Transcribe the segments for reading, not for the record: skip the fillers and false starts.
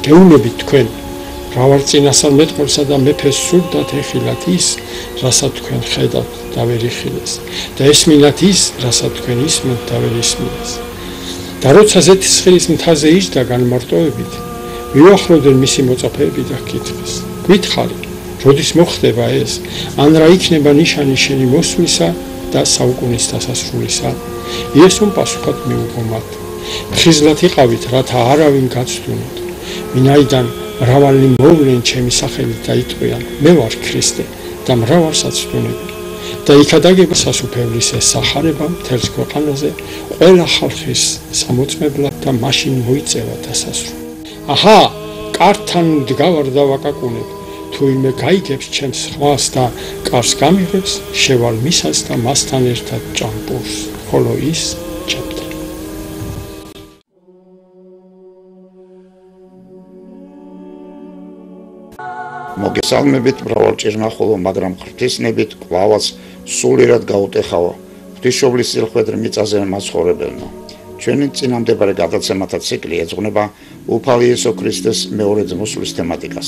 გეუბნებით თქვენ მრავალწინასწარ მეტყველსა და მეფეს სურდათ ეხილათ ის, რასაც თქვენ ხედავთ და ვერ იხილეს და ესმინათ ის, რასაც თქვენ ისმენთ და ვერ ისმინეს. და როცა ზეთისხილის მთაზე იჯდა განმარტოებით, მიუახლოვდნენ მისი მოწაფეები და ჰკითხეს: გითხარი, როდის მოხდება ეს, ან რა იქნება ნიშანი შენი მოსვლისა და საუკუნის დასასრულისა? იესომ პასუხად მიუღო მათ: ხიზლად იყავით, რათა არავინ გაცდუნოთ. ვინაიდან მრავალი მოვლენ ჩემი სახელით დაიტყვიან, მე ვარ ქრისტე და მრავალს აცდუნები. და იქადაგება სასუფევლის ეს სახარება მთელს ქვეყანაზე ყველა ხალხის სამოწმებლად და მაშინ მოიწევა დასასრული. აჰა, კართან დგავარ და ვაკაკუნებ. თუ ვინმე გაიგებს ჩემს ხმას და კარს გამიღებს, შევალ მისას და მასთან ერთად ჭამპურს, ხოლო ის ჩემთან. მოგესალმებით მრავალჭირმა, ხოლო მაგრამ ღვთისნებით კვლავაც სულიერად გაუტეხავა ღვთისმშობლის სილხვედრ მიწაზე მაცხოვრებელნო. ჩვენი წინამდებარე გადაცემათა ციკლი ეძღვნება უფალი იესო ქრისტეს მეორე მოსვლის თემატიკას.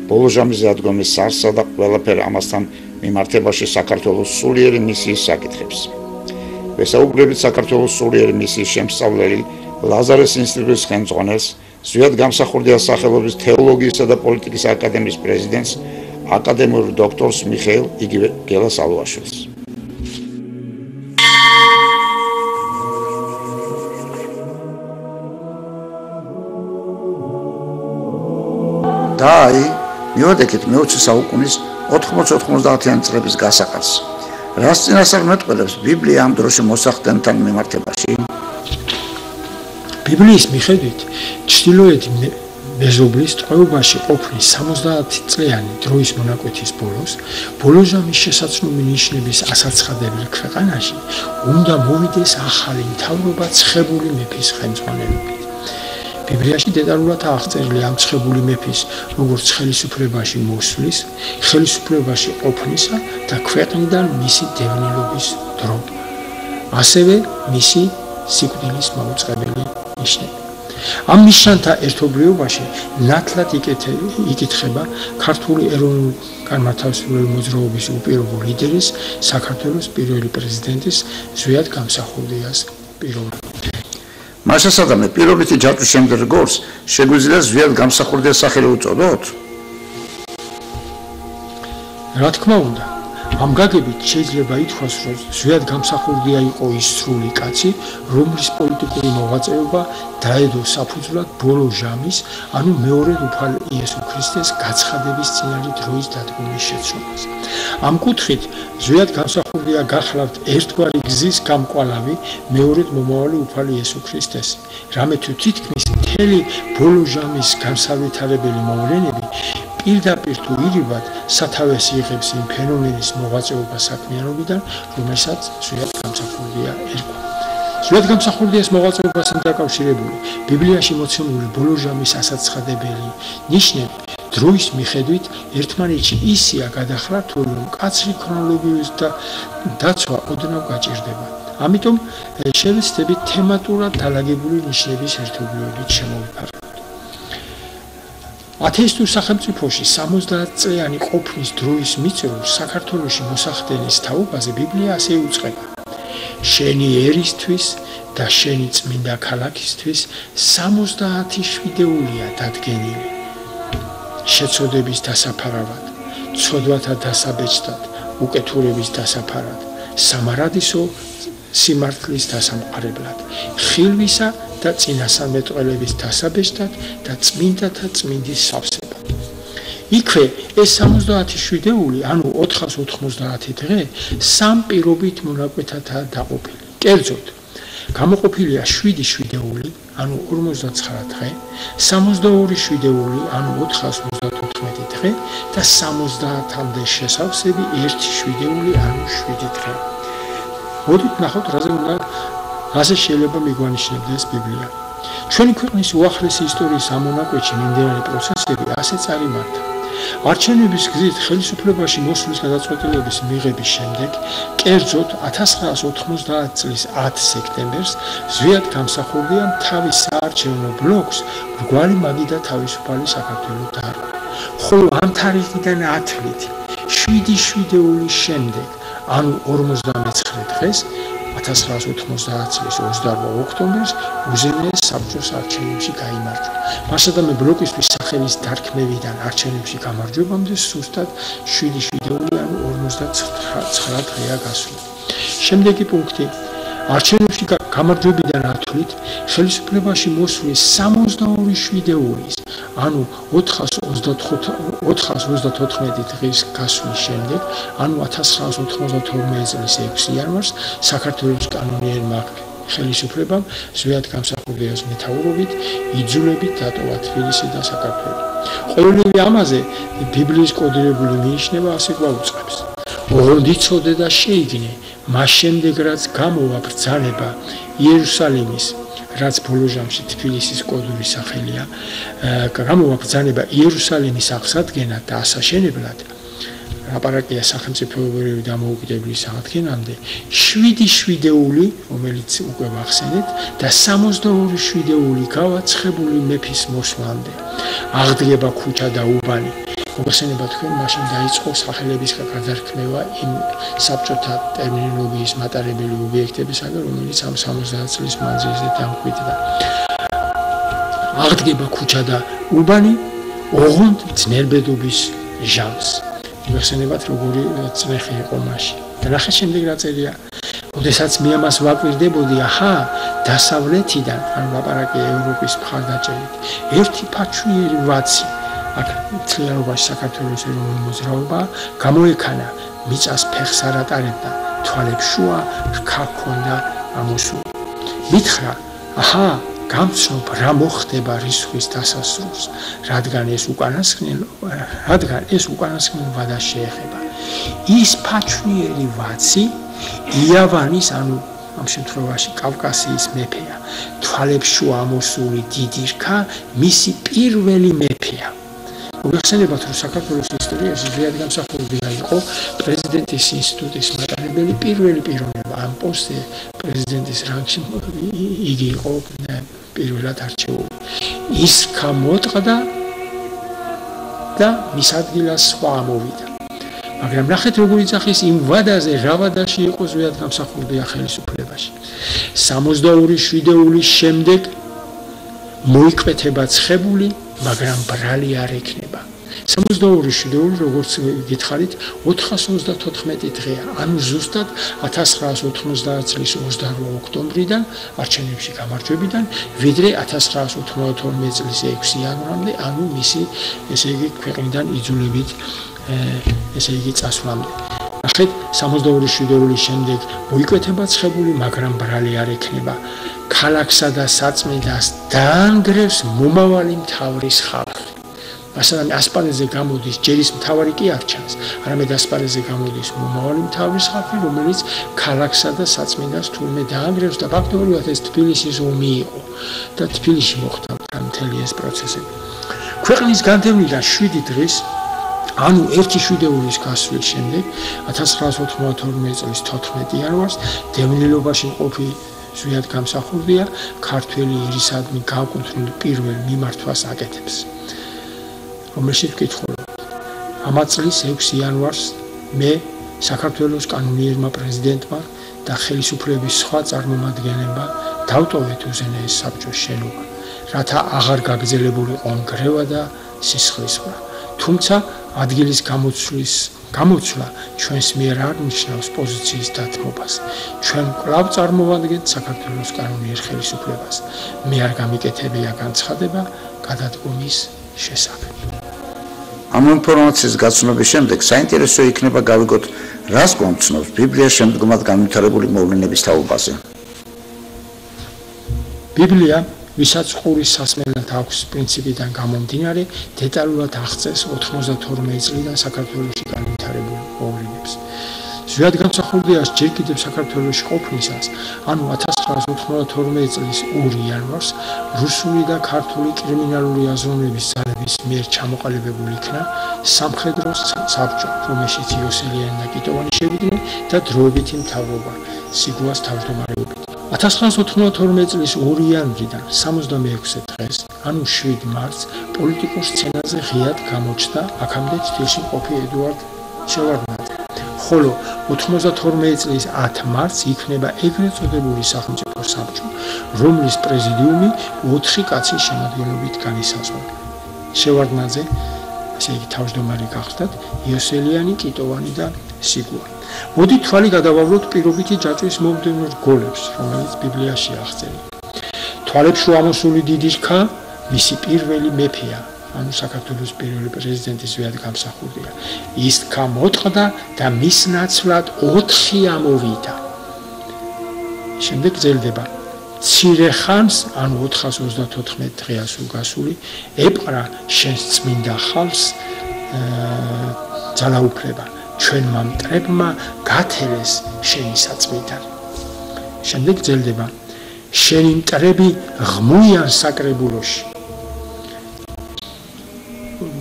ბოლო ჟამის ადგომის სარსა და ყველაფერ ამასთან მიმართებაში საქართველოს სულიერი მისიის საკითხებს. ვესაუბრებით საქართველოს სულიერი მისიის შემსწავლელი ლაზარეს ინსტიტუტის ხელმძღვანელს, ზვიად გამსახურდია სახელობის თეოლოგიისა და პოლიტიკის აკადემიის პრეზიდენტს, აკადემიურ დოქტორს მიხეილ იგივე გელას ალუაშვილს. და აი, მივადექით მე-20 საუკუნის 80-90-იანი წლების გასაყარს. რას წინასწარ მეტყველებს ბიბლია ამ დროში მოსახდენთან მიმართებაში? ბიბლიის მიხედვით, ჩრდილოეთი მეზობლის ტყვეობაში ყოფნის 70 წლიანი დროის მონაკვეთის ბოლო ჟამის შესაძლებელი ნიშნების ასაცხადებელი ქვეყანაში უნდა მოვიდეს ახალი მთავრობა ცხებული მეფის ხელმძღვანელობით. ბიბლიაში დეტალურად აღწერილი ამ ცხებული მეფის როგორც ხელისუფლებაში მოსვლის, ხელისუფლებაში ყოფნისა და ქვეყნიდან მისი დევნილობის დრო. ასევე მისი სიკვდილის მაუწყებელი ნიშნები. ამ ნიშანთა ერთობლიობაში ნათლად იკითხება ქართული ეროვნულ-განმათავისუფლებელი მოძრაობის უპირობო ლიდერის, საქართველოს პირველი პრეზიდენტის ზვიად გამსახურდიას პიროვნება. მას შესაბამისად, პირობითი ჯაჭვის შემდგარ გორს შეგვიძლია ზვიად გამსახურდიას სახელი უწოდოთ? რა თქმა უნდა, ამ გაგებით შეიძლება ითქვას, რომ ზვიად გამსახურდია იყო ის სრული კაცი, რომლის პოლიტიკური მოღვაწეობა დაედო საფუძვლად ბოლო ჟამის, ანუ მეორედ უფალი იესო ქრისტეს გაცხადების წინარი დროის დადგმის შეცვლას. ამ კუთხით ზვიად გამსახურდია გახლავთ ერთგვარი გზის გამკვალავი, მეორედ მომავალი უფალი იესო ქრისტეს, რამე თუ თითქმის მთელი ბოლო ჟამის განსავითარებელი მოვლენები პირდაპირ თუ ირიბად სათავეს იღებს იმ ფენომენის მოღვაწეობა საქმიანობიდან, რომელსაც ზვიად გამსახურდია ერქვა. ზვიად გამსახურდიას მოღვაწეობასთან დაკავშირებული ბიბლიაში მოცემული ბოლო ჟამის ასაცხადებელი ნიშნები დროის მიხედვით ერთმანეთში ისეა გადახრა, თუ რომ მკაცრი ქრონოლოგიის დაცვა ოდნავ გაჭირდება. ამიტომ შევეცდებით თემატურად დალაგებული ნიშნების ერთობლიობით შემოვიფარგლოთ. ათეისტურ სახელმწიფოში 70 წლიანი ყოფნის დროის მიწურულს საქართველოში მოსახდენის თაობაზე ბიბლია ასე უწყება: შენი ერისთვის და შენი წმინდა ქალაქისთვის 70 შვიდეულია დადგენილი. შეცოდების დასაფარავად, ცოდვათა დასაბეჭდად, უკეთურების დასაფარად, სამარადისო სიმართლის დასამყარებლად, ხილვისა და წინასამეტყველების დასაბეჭდად და წმინდათა წმინდის სავსებად. იქვე ეს 70 შვიდეული, ანუ 490 დღე, სამ პირობით მონაკვეთათაა დაყოფილი. კერძოდ, გამოყოფილია 7 შვიდეული, ანუ 59 დღე, 62 შვიდეული, ანუ 434 დღე და 70-მდე შესავსები 1 შვიდეული, ანუ 7 დღე. მოდით ნახოთ, რაზე შეიძლება მიგვანიშნებდეს ბიბლია. ჩვენი ქვეყნის უახლესი ისტორიის ამ მონაკვეთში მიმდინარე პროცესები ასე წარიმართა. არჩევნების გზით ხელისუფლებაში მოსვლის გადაწყვეტილების მიღების შემდეგ, კერძოდ 1990 წლის 10 სექტემბერს ზვიად გამსახურდია თავის საარჩევნო ბლოკს მრგვალი მაგიდა თავისუფალი საქართველოს დაარქვა. ხოლო ამ თარიღიდან 10 თვით 7 შვიდეულის შემდეგ, ანუ 59 დღეს 1990 წლის 28 ოქტომბერს უზენაეს საბჭოს არჩევნებში გაიმარჯვა. მასადამე ბლოკისთვის სახელის დარქმევიდან არჩევნებში გამარჯვებამდე სუსტად 7 შვიდეული ანუ 59 დღეა გასული. შემდეგი პუნქტი არჩევნებში გამარჯვებიდან 10 თვით ხელისუფლებაში მოსვლის 62 შვიდეულის ანუ 434 დღის გასვლის შემდეგ, ანუ 1992 წლის 6 იანვარს საქართველოს კანონიერმა ხელისუფლებამ ზვიად გამსახურდიას მეთაურობით იძულებით დატოვა თბილისი და საქართველო. ყოველივე ამაზე ბიბლიის კოდირებული მინიშნება ასე გვაუწყებს. ოღონდ იცოდე და შეიგნე, მას შემდეგ რაც გამოვა ბრძანება იერუსალიმის, რაც ბოლო ჟამში თბილისის კოდური სახელია, გამოვა ბრძანება იერუსალიმის აღსადგენად და ასაშენებლად, ლაპარაკია სახელმწიფოებრივი დამოუკიდებლობის აღდგენამდე, 7 შვიდეული, რომელიც უკვე ვახსენეთ, და 62 შვიდეული გავაცხებული მეფის მოსვლამდე. აღდგება ქუჩა და უბანი. მოგხსენება თქვენ, მაშინ დაიწყო სახელების გადარქმევა იმ საბჭოთა ტერმინოლოგიის მატარებელი ობიექტებისაგან, რომელიც ამ 70 წლის მანძილზე დამკვიდრდა. აღდგება ქუჩა და უბანი, ოღონდ ძნელბედობის ჟამს. მოგხსენებათ, როგორი წნეხი იყო მაშინ. და ნახეთ შემდეგ რა წერია. როდესაც მე ამას ვაკვირდებოდი, აჰა, დასავლეთიდან, ანუ ლაპარაკია ევროპის მხარდაჭერით, ერთი ფაჩვიერი ვაცი აქ მთლიანობაში საქართველოს ეროვნული მოძრაობა გამოექანა, მიწას ფეხს არ ატარებდა, თვალებს შუა რქა ჰქონდა ამოსული. მითხრა, აჰა, გამცნობ რა მოხდება რისხვის დასასრულს, რადგან ეს უკანასკნელ ვადას შეეხება. ის ფაჩვიერი ვაცი იავანის, ანუ ამ შემთხვევაში კავკასიის მეფეა, თვალებს შუა ამოსული დიდი რქა მისი პირველი მეფეა. მოგხსენებათ, რომ საქართველოს ისტორიაში ზვიად გამსახურდია იყო პრეზიდენტის ინსტიტუტის მატარებელი პირველი პიროვნება. ამ პოსტზე პრეზიდენტის რანგში იგი იყო პირველად არჩეული. ის გამოტყდა და მის ადგილას სხვა ამოვიდა. მაგრამ ნახეთ, როგორ იძახის იმ ვადაზე, რა ვადაში იყო ზვიად გამსახურდია ხელისუფლებაში. 62 შვიდეულის შემდეგ მოიკვეთება ცხებული, მაგრამ ბრალი არ ექნება. 62 შვიდეული, როგორც გითხარით, 434 დღეა, ანუ ზუსტად 1990 წლის 28 ოქტომბრიდან არჩევნებში გამარჯვებიდან, ვიდრე 1992 წლის 6 იანვრამდე, ანუ მისი, ესე იგი, ქვეყნიდან იძულებით, ესე იგი, წასვლამდე. ნახეთ, 62 შვიდეულის შემდეგ მოიკვეთება ცხებული, მაგრამ ბრალი არ ექნება. ქალაქსა და საწმიდას დაანგრევს მომავალი მთავრის ხალხი. მასალამ ასპარეზზე გამოდის ჯერის მთავარი კი არ ჩანს, არამედ ასპარეზზე გამოდის მომავალი მთავრის ხალხი, რომელიც ქალაქსა და საწმიდას თურმე დაანგრევს და ფაქტობრივად ეს თბილისის ომი იყო და თბილისში მოხდა მთელი ეს პროცესები. ქვეყნის განდევნიდან 7 დღის, ანუ 1 შვიდეულის გასვლის შემდეგ 1992 წლის 14 იანვარს დევნილობაში მყოფი ზვიად გამსახურდია ქართველი ერისადმი განკუთვნილი პირველ მიმართვას აკეთებს. რომელშიც ვკითხულობთ. ამ წლის 6 იანვარს მე საქართველოს კანონიერმა პრეზიდენტმა და ხელისუფლების სხვა წარმომადგენლებმა დავტოვეთ უზენაეს საბჭოს შენობა, რათა აღარ გაგრძელებულიყო ნგრევა და სისხლისღვრა. თუმცა ადგილის გამოცვლა ჩვენს მიერ არ ნიშნავს პოზიციის დათმობას. ჩვენ კვლავ წარმოვადგენთ საქართველოს კანონიერ ხელისუფლებას. მე არ გამიკეთებია განცხადება გადადგომის შესახებ. ამ ინფორმაციის გაცნობის შემდეგ საინტერესო იქნება გავიგოთ, რას გვამცნობს ბიბლია შემდგომად განვითარებული მოვლენების თაობაზე. ბიბლია, ვისაც ყურის სასმელად აქვს პრინციპიდან გამომდინარე, დეტალურად აღწერს 92 წლიდან საქართველოში განვითარებულ მოვლენებს. ზვიად გამსახურდიას ჯერ კიდევ საქართველოში ყოფნისას, ანუ 1992 წლის 2 იანვარს რუსული და ქართული კრიმინალური აზროვნების ძალები კიტოვანის მიერ ჩამოყალიბებული იქნა სამხედრო საბჭო, რომელშიც იოსელიანი და კიტოვანი შევიდნენ და დროებითი მთავრობა სიგუას თავმჯდომარეობით. 1992 წლის 2 იანვრიდან 66 დღეს, ანუ 7 მარტს, პოლიტიკურ სცენაზე ღიად გამოჩნდა აქამდე ცდილში მყოფი ედუარდ შევარდნაძე. ხოლო 92 წლის 10 მარტს იქნება ეგრეთ წოდებული სახელმწიფო საბჭო, რომლის პრეზიდიუმი 4 კაცის შემადგენლობით განისაზღვრა. შევარდნაძე, ასე იგი თავმჯდომარე გახდათ, იოსელიანი, კიტოვანი და სიგუა. მოდით თვალი გადავავლოთ პირობითი ჯაჭვის მომდევნო რგოლებს, რომელიც ბიბლიაში აღწერილია. თვალებში ამოსული დიდი რქა მისი პირველი მეფეა, ანუ საქართველოს პირველი პრეზიდენტის ზვიად გამსახურდია. ის რქა მოტყდა და მის ნაცვლად 4 ამოვიდა. შემდეგ გრძელდება. მცირე ხანს, ანუ 434 დღეა სულ გასული, ეპყრა შენს წმინდა ხალხს ძალაუფლება. ჩვენმა მტრებმა გათელეს შენი საწმიდან. შემდეგ გრძელდება. შენი მტრები ღმუიან საკრებულოში.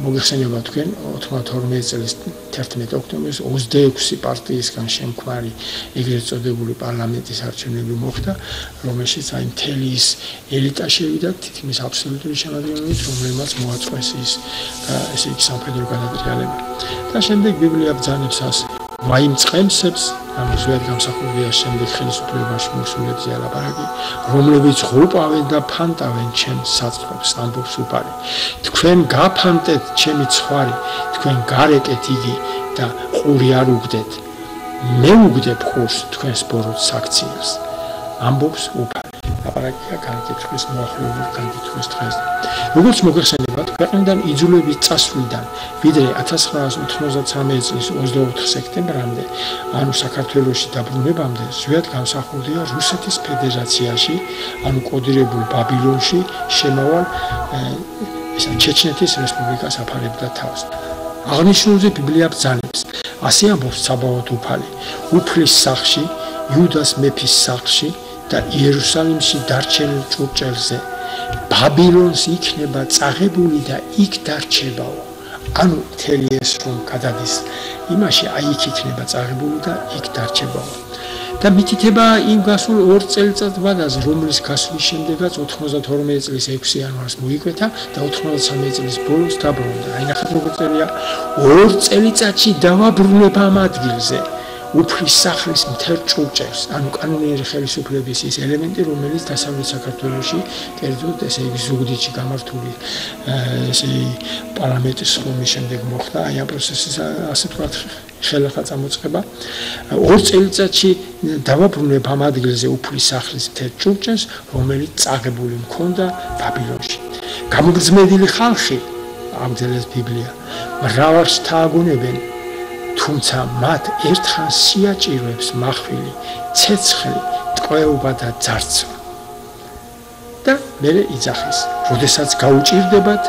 მოგეხსენება თქვენ 92 წლის 11 ოქტომბერს 26 პარტიისგან შემქმარი ეგრეთ წოდებული პარლამენტის არჩევნები მოხდა, რომელშიც აი მთელი ის ელიტა შევიდა თითქმის აბსოლუტური შემადგენლობით, რომელმაც მოაწყვეს ის ესე იგი სამხედრო გადატრიალება. და შემდეგ ბიბლია ბრძანებს ასე ვაიმ წყემსებს, ამის ზვიად გამსახურდია შემდეგ ხელისუფლებაში მოსულებზე ალაპარაკი, რომლებიც ღრუპავენ და ფანტავენ ჩემს საწყობს, ამბობს უფალი. თქვენ გაფანტეთ ჩემი ცხარი, თქვენ გარეკეთ იგი და ყური არ უგდეთ. მე უგდებ ყურს თქვენს ბოროტ საქციელს, ამბობს უფალი. ლაპარაკია განკითხვის მოახლოებულ განკითხვის დღეს. როგორც მოგეხსენებათ, ქვეყნიდან იძულების წასვლიდან ვიდრე 1993 წლის 24 სექტემბრამდე, ანუ საქართველოში დაბრუნებამდე, ზვიად გამსახურდია რუსეთის ფედერაციაში, ანუ კოდირებულ ბაბილონში შემავალ ჩეჩნეთის რესპუბლიკას აფარებდა თავს. აღნიშნულზე ბიბლია ბრძანებს, ასე ამბობს საბავად უფალი, უფლის სახლში, იუდას მეფის სახლში და იერუსალიმში დარჩენილ ჭურჭელზე ბაბილონს იქნება წაღებული და იქ დარჩებაო. ანუ მთელი ეს რომ გადადის იმაში, აი იქ იქნება წაღებული და იქ დარჩებაო. და მითითება იმ გასულ 2 წელიწადვადაზე, რომლის გასვლის შემდეგაც 92 წლის 6 იანვარს მოიკვეთა და 93 წლის ბოლოს დაბრუნდა. აი ნახეთ როგორ წერია, 2 წელიწადში დავაბრუნებ ამ ადგილზე. უფლის სახლის მთელ ჭურჭელს, ანუ კანონიერი ხელისუფლების ის ელემენტი, რომელიც დასავლეთ საქართველოში, კერძოდ ესე იგი ზუგდიდში გამართული ესე პარლამენტის სხდომის შემდეგ მოხდა, აი ამ პროცესის ასე ვთქვათ ხელახლა წამოწყება. 2 წელიწადში დავაბრუნებ ამ ადგილზე უფლის სახლის მთელ ჭურჭელს, რომელიც წაღებული მქონდა ბაბილონში. გამოგრძმედილი ხალხი, ამძელეს ბიბლია, მრავალს თააგონებენ, თუმცა მათ ერთხან სიაჭიროებს מחვილი, ცეცხლი, ტყვეობა და ძარცვა. და მერე იძახის, როდესაც გაუჭირდებათ,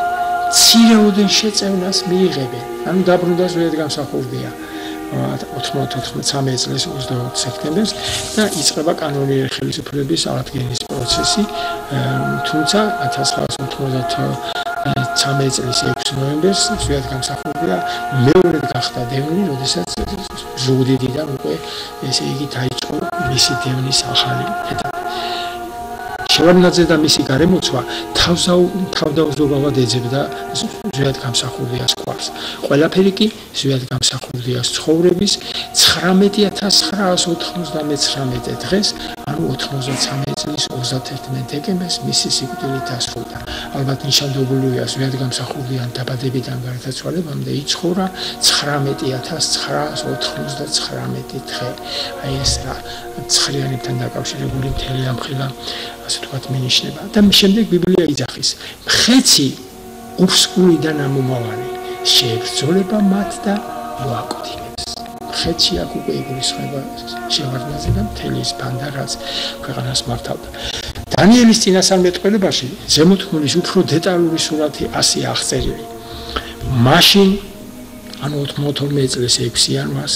მცირეოდენ შეწევნას მიიღებენ. ანუ დაბრუნდა ზვიად გამსახურდია 93 წლის 22 სექტემბერს და იწყება კანონიერი ხელისუფლების აღდგენის პროცესი, თუმცა 1993 წლის 6 ნოემბერს ზვიად გამსახურდია მეორედ გახდა დევნილი, როდესაც ზუგდიდიდან უკვე ესე იგი დაიწყო მისი დევნის ახალი ეტაპი. შევარდნაძე და მისი გარემოცვა თავდაუზოგავად ეძებდა ზვიად გამსახურდიას კვარს. ყველაფერი კი ზვიად გამსახურდიას ცხოვრების 19999 დღეს, ანუ 93 წლის 31 დეკემბერს მისი სიკვდილით დასრულდა. ალბათ ნიშანდობლივია ზვიად გამსახურდიან დაბადებიდან გარდაცვალებამდე იცხოვრა 19999 დღე. აი ეს რა ცხრიანებთან დაკავშირებული მთელი ამხილა ასე ვთქვათ მინიშნება. და შემდეგ ბიბლია იძახის, მხეცი უსკულიდან ამომავალი შეებრძოლება მათ და მოაკუთინებს. მხეცი აქ უკვე იგულისხმება შევარდნაძე და მთელი ის ბანდა, რაც ქვეყანას მართავდა. დანიელის წინასწარმეტყველებაში ზემოთქმულის უფრო დეტალური სურათი ასე აღწერილი. მაშინ ანუ 92 წლის 6 იანვარს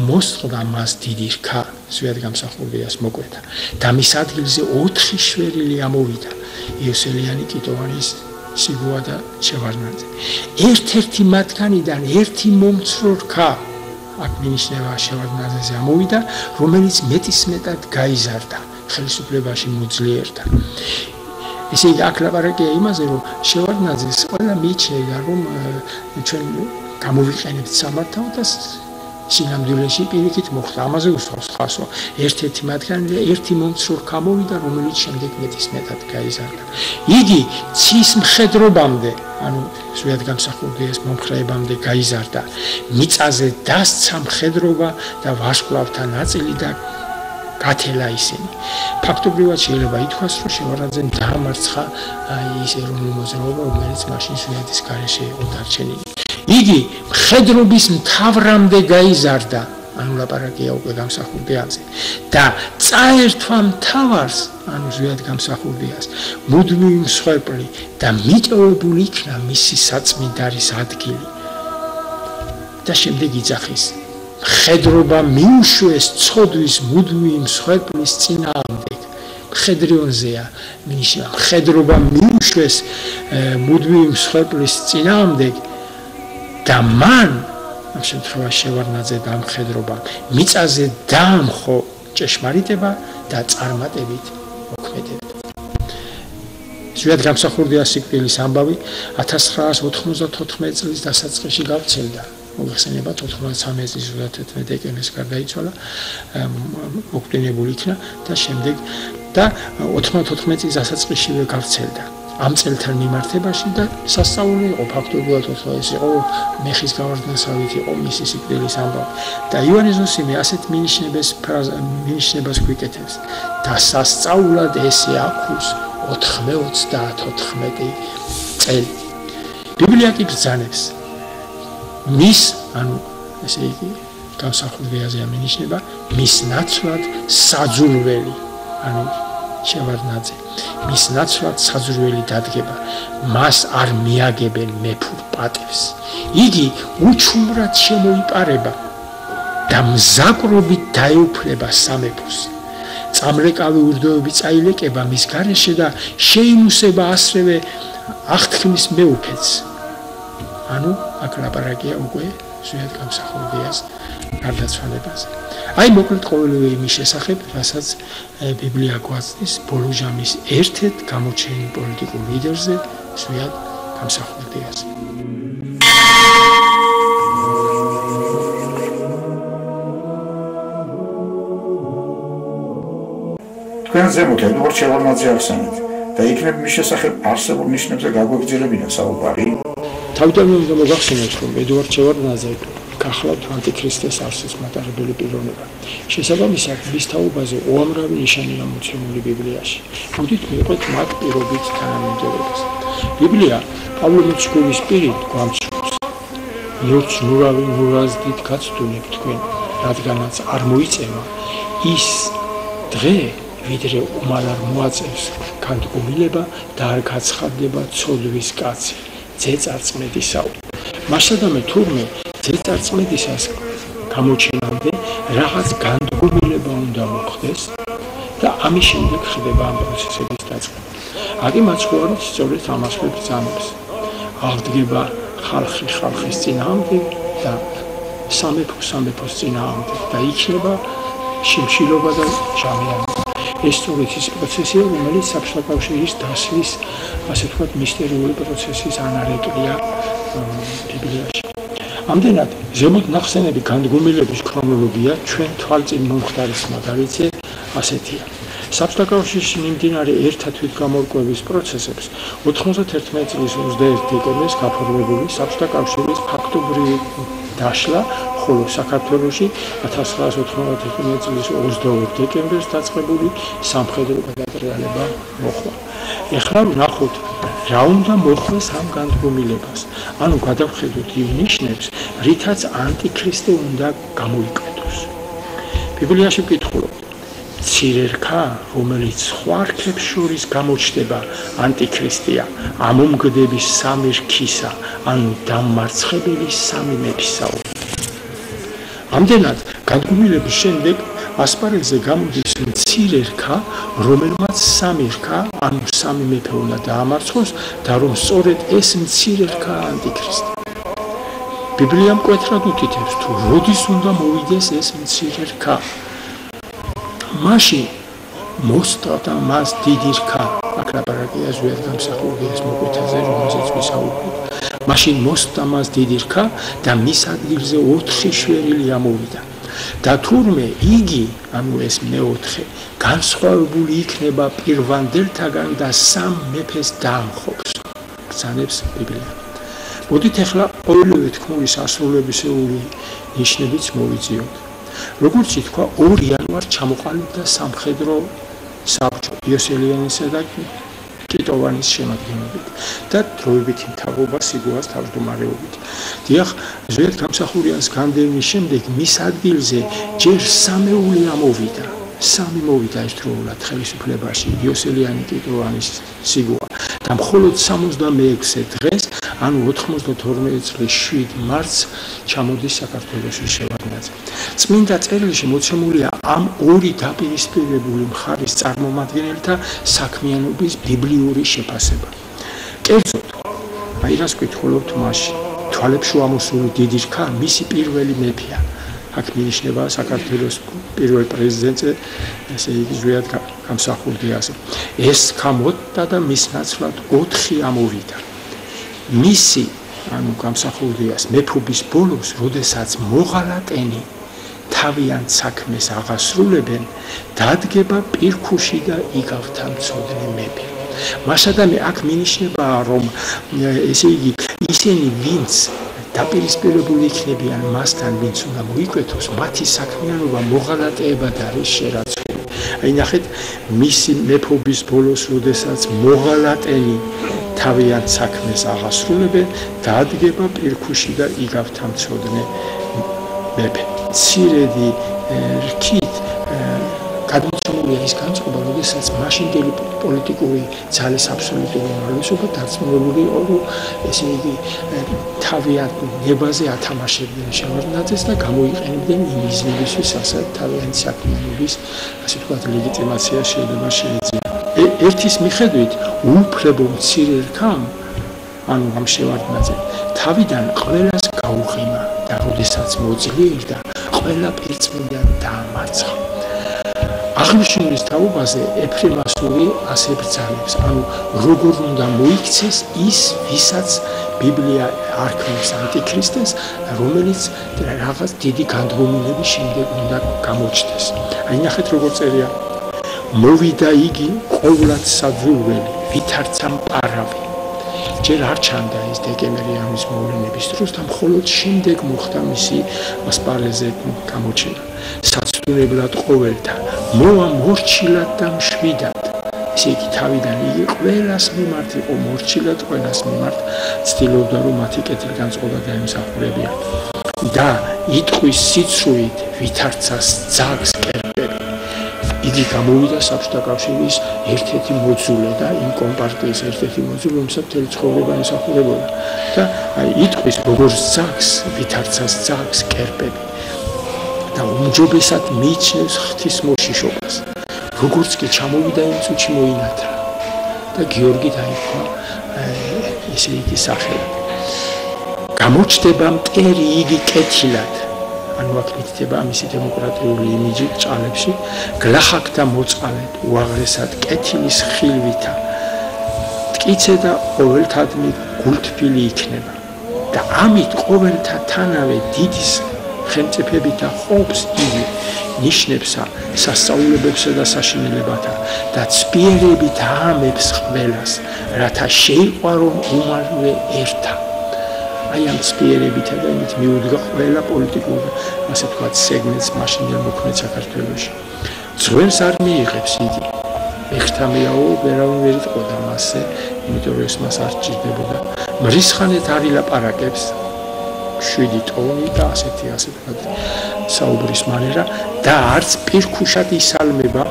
მოსწყდა მას დიდი რქა, ზვიად გამსახურდიას მოკვეთა და მის ადგილზე 4 შვერილი ამოვიდა, იოსელიანი, კიტოვანის სიგუა და შევარდნაძე. ერთ-ერთი მათგანიდან ერთი მომცრო რქა აქ მინიშნება შევარდნაძეზე ამოვიდა, რომელიც მეტისმეტად გაიზარდა, ხელისუფლებაში მოძლიერდა. ესე იგი აქ ლაპარაკია იმაზე, რომ შევარდნაძეს ყველა მიიჩნევდა, რომ ჩვენ გამოვიყენებთ სამართავ და სინამდვილეში პირიქით მოხდა. ამაზე უსვავს ხასო. ერთ-ერთი მათგანი ერთი მომცრო რქა მოვიდა, რომელიც შემდეგ მეტისმეტად გაიზარდა. იგი ცის მხედრობამდე, ანუ ზუსტად გამსახურდიას მომხრეებამდე გაიზარდა. მიწაზე დასცა მხედრობა და ვარსკვლავთა ნაწილი და გათელა ისინი. ფაქტობრივად შეიძლება ითქვას, რომ შევარდნაძემ დაამარცხა ის ეროვნული მოძრაობა, რომელიც მაშინ სვიეთის გარეშე იყო დარჩენილი. იგი მხედრობის მთავრამდე გაიზარდა, ანუ ლაპარაკია უკვე გამსახურდიაზე და წაერთვა მთავარს, ანუ ზუსტად გამსახურდიას, მუდმივი მსხვერპლი და მიტოვებული იქნა მისი საწმიდარის ადგილი. და შემდეგ იძახის მხედრობა მიუშვეს ცოდვის მუდმივი მსხვერპლის წინააღმდეგ. მხედრიონზეა მინიშნება მხედრობა მიუშვეს მუდმივი მსხვერპლის წინააღმდეგ და მან ამ შემთხვევაში შევარდნაძე და მხედრობა მიწაზე დაამხო ჭეშმარიტება და წარმატებით მოქმედება. ზუსტად გამსახურდიას სიკვდილის ამბავი 1994 წლის დასაწყისში გავრცელდა. მოგხსენებათ 93 წლის 31 დეკემბერს გარდაიცვალა, მოგვიანებული იქნა და შემდეგ და 94 წლის დასაწყისშივე გავრცელდა. ამ წელთან მიმართებაში და სასწაული იყო ფაქტობრივად ეს იყო მეხის გავარდნასავით იყო მისი სიკვდილის ამბავი და ივანე ზოსიმე ასეთ მინიშნებას გვიკეთებს და სასწაულად ესე აქვს 94 წელი. ბიბლია კი ბრძანებს მის, ანუ ესე იგი გამსახურდიაზე მინიშნება მის ნაცვლად საძულველი, ანუ შევარდნაძე მის ნაცვლად საძულველი დადგება, მას არ მიაგებენ მეფურ პატევს. იგი უჩუმრად შემოიპარება და მზაკრობით დაეუფლება სამეფოს. წამლეკავი ურდოები წაილეკება მის გარეშე და შეიმუსება ასევე აღთქმის მეუფეც. ანუ აქ ლაპარაკია უკვე ზუსტად გამსახურდიას გარდაცვალებაზე. აი მოკლედ ყოველივე იმის შესახებ, რასაც ბიბლია გვაცდის ბოლო ჟამის ერთ-ერთ გამოჩენილ პოლიტიკურ ლიდერზე, ზუსტად გამსახურდიაზე. თქვენ ზემოთ ედუარდ შევარდნაძე ახსენეთ და იქნებ მის შესახებ არსებულ ნიშნებზე გაგვეგრძელებინა საუბარი. თავდაპირველად მოგახსენეთ, რომ ედუარდ შევარდნაძე გახლავთ ანტიქრისტეს არსის მატარებელი პიროვნება. შესაბამისად, მის თაობაზე უამრავი ნიშანია მოცემული ბიბლიაში. მოდით მივყვეთ მათ პირობით თანამიმდევრობას. ბიბლია პავლე-მოციქულის პირით გვამცნობს. ნურცნურავი ნურაზდით გაცდუნებ თქვენ, რადგანაც არ მოიწევა ის დღე, ვიდრე უმალ არ მოაწევს განდგომილება და არ გაცხადდება ცოდვის კაცი. ძეწარწმედისაო. მასადამე თურმე ძეწარწმედისას გამოჩენამდე რაღაც განდგომილება უნდა მოხდეს და ამის შემდეგ ხდება ამ პროცესების დაწყება. აკი მაცხოვარი სწორედ ამას ვებრძანებს. აღდგება ხალხი ხალხის წინააღმდეგ და სამეფო სამეფოს წინააღმდეგ და იქნება შიმშილობა და ჟამიანობა. ეს სწორედ ის პროცესია, რომელიც საბჭოთა კავშირის დასვლის, ასე ვთქვათ, მისტერიული პროცესის ანარეკლია ბიბლიაში. ამდენად, ზემოთ ნახსენები განდგომილების ქრონოლოგია ჩვენ თვალწინ მომხდარის მაგალითზე ასეთია. საბჭოთა კავშირში მიმდინარე ერთა თვითგამორკვევის პროცესებს 91 წლის 21 დეკემბერს გაფორმებული საბჭოთა კავშირის ფაქტობრივი დაშლა, ხოლო საქართველოში 1991 წლის 22 დეკემბერს დაწყებული სამხედრო გადატრიალება მოხდა. ეხლა ვნახოთ, რა უნდა მოხდეს ამ განდგომილებას. ანუ გადავხედოთ იმ ნიშნებს, რითაც ანტიქრისტე უნდა გამოიკვეთოს. ბიბლიაში ვკითხულობთ, მცირე რქა, რომელიც სხვა რქებს შორის გამოჩნდება, ანტიქრისტია, ამომგდების სამი რქისა, ანუ დამმარცხებელი სამი მეფისაო. ამდენად, განდგომილების შემდეგ ასპარეზზე გამოდის მცირე რქა, რომელმაც სამი რქა, ანუ სამი მეფე უნდა დაამარცხოს და რომ სწორედ ეს მცირე რქა ანტიქრისტი. ბიბლია მკვეთრად უთითებს თუ როდის უნდა მოვიდეს ეს მცირე რქა. მაშინ მოსწავდა მას დიდი რქა, აქ ლაპარაკია ზუსტად გამსახურდია ეს მოკვეთაზე, რომელზეც ვისაუბრეთ. მაშინ მოსწავდა მას დიდი რქა და მის ადგილზე 4 შვერილი ამოვიდა. და თურმე იგი, ანუ ეს მეოთხე, განსხვავებული იქნება პირვანდელთაგან და სამ მეფეს დაამხობს. ბრძანებს ბიბლია. მოდით ახლა ყოველივე თქმულის ასრულებისეული ნიშნებიც მოვიძიოთ. როგორც ითქვა, 2 იანვარს ჩამოყალიბდა სამხედრო საბჭო იოსელიანისა და კიტოვანის შემადგენლობით და დროებითი მთავრობა სიგუას თავმჯდომარეობით. დიახ, ზედ გამსახურიანის განდევნის შემდეგ მის ადგილზე ჯერ სამეული ამოვიდა. სამი მოვიდა ერთდროულად ხელისუფლებაში იოსელიანი, კიტოვანის, სიგუა და მხოლოდ 66 დღეს, ანუ 92 წლის 7 მარტს ჩამოდის საქართველოში შევარდნაძე. წმინდა წერილში მოცემულია ამ 2 დაპირისპირებული მხარის წარმომადგენელთა საქმიანობის ბიბლიური შეფასება. კერძოდ, აი რას გითხულობთ მაშინ, თვალებში ამოსული დიდი რქა მისი პირველი მეფეა. აქ მინიშნება საქართველოს პირველ პრეზიდენტზე, ესე იგი ზუსტად გამსახურდიაზე. ეს გამოდდა და მის ნაცვლად 4 ამოვიდა. მისი, ანუ გამსახურდიას მეფობის ბოლოს, როდესაც მოღალატენი თავიანთ საქმეს აღასრულებენ, დადგება პირქუში და იგავთა მცოდნე მეფე. მასადამე აქ მინიშნება, რომ ესე იგი ისინი, ვინც დაპირისპირებული იქნებიან მასთან, ვინც უნდა მოიკვეთოს, მათი საქმიანობა მოღალატეებად არის შერაცხული. აი ნახეთ, მისი მეფობის ბოლოს, როდესაც მოღალატენი თავიანთ საქმეს აღასრულებენ, დადგება პირქუში და იგავთა მცოდნე მეფე. მცირედი რქით გადმოცემულია ის განწყობა, როდესაც მაშინდელი პოლიტიკური ძალის აბსოლუტური უმრავლესობა დარწმუნებული იყო, რომ ესე იგი თავიანთ ნებაზე ათამაშებდნენ შევარდნაძეს და გამოიყენებდნენ იმ მიზნებისთვის, რასაც თავიანთი საქმიანობის, ასე ვთქვათ, ლეგიტიმაცია შეიძლება შეეძინა. ერთის მიხედვით, უფლებო მცირე რქამ, ანუ ამ შევარდნაძემ, თავიდან ყველას გაუღიმა და როდესაც მოძლიერდა, ყველა პირწმინდად დაამარცხა. აღნიშნულის თაობაზე ეფრემასური ასე ბრძანებს, ანუ როგორ უნდა მოიქცეს ის, ვისაც ბიბლია არქმევს ანტიქრისტეს, რომელიც რაღაც დიდი განდგომილების შემდეგ უნდა გამოჩნდეს. აი ნახეთ როგორ წერია. მოვიდა იგი ყოვლად საძულველი, ვითარცა მყარავი. ჯერ არ ჩანდა ეს დეკემერიანის მოვლენების დროს და მხოლოდ შემდეგ მოხდა მისი ასპარეზზე გამოჩენა. საცდუნებლად ყოველთა მოვა მორჩილად და მშვიდად. ესე იგი თავიდან იგი ყველას მიმართ იყო მორჩილად, ყველას მიმართ ცდილობდა, რომ მათი კეთილგანწყობა დაემსახურებია. და იტყვის სიცრუით ვითარცას ძაგს კერპები. იგი გამოვიდა საბჭოთა კავშირის ერთ-ერთი მოძულე და იმ კომპარტიის ერთ-ერთი მოძულე, რომელსაც მთელი ცხოვრება ემსახურებოდა. და აი იტყვის როგორც ძაგს, ვითარცას ძაგს კერპები. და უმჯობესად მიიჩნევს ღვთის მოშიშობას. როგორც კი ჩამოვიდა იმ წუთში მოინათლა და გიორგი დაიქვა ესე იგი სახელად. გამოჩნდება მტერი იგი კეთილად. ანუ აქ მითითება მისი დემოკრატიული იმიჯი ჭალებში, გლახაკთა მოწყალედ, უაღრესად კეთილის ხილვითა. მტკიცე და ყოველთადმი გულთბილი იქნება. და ამით ყოველთა თანავე დიდის ხელმწიფებით და ყოფს იგი ნიშნებსა, სასწაულებებსა და საშინელებათა და ცპიერებით აამებს ყველას, რათა შეიყვარონ უმალვე ერთა. აი ამ ცპიერებითა და იმით მიუდგა ყველა პოლიტიკურ, ასე ვთქვათ, სეგმენტს მაშინდელ მოქმედ საქართველოში. ძღვენს არ მიიღებს იგი. ეხთამიაო, ვერავინ ვერ იტყოდა მასზე, იმიტომ რომ ეს მას არ ჭირდებოდა. მრისხანეთ არ ილაპარაკებს. 7 ტონი და ასეთი ვთქვათ საუბრის მანერა და არც პირქუშად ისალმება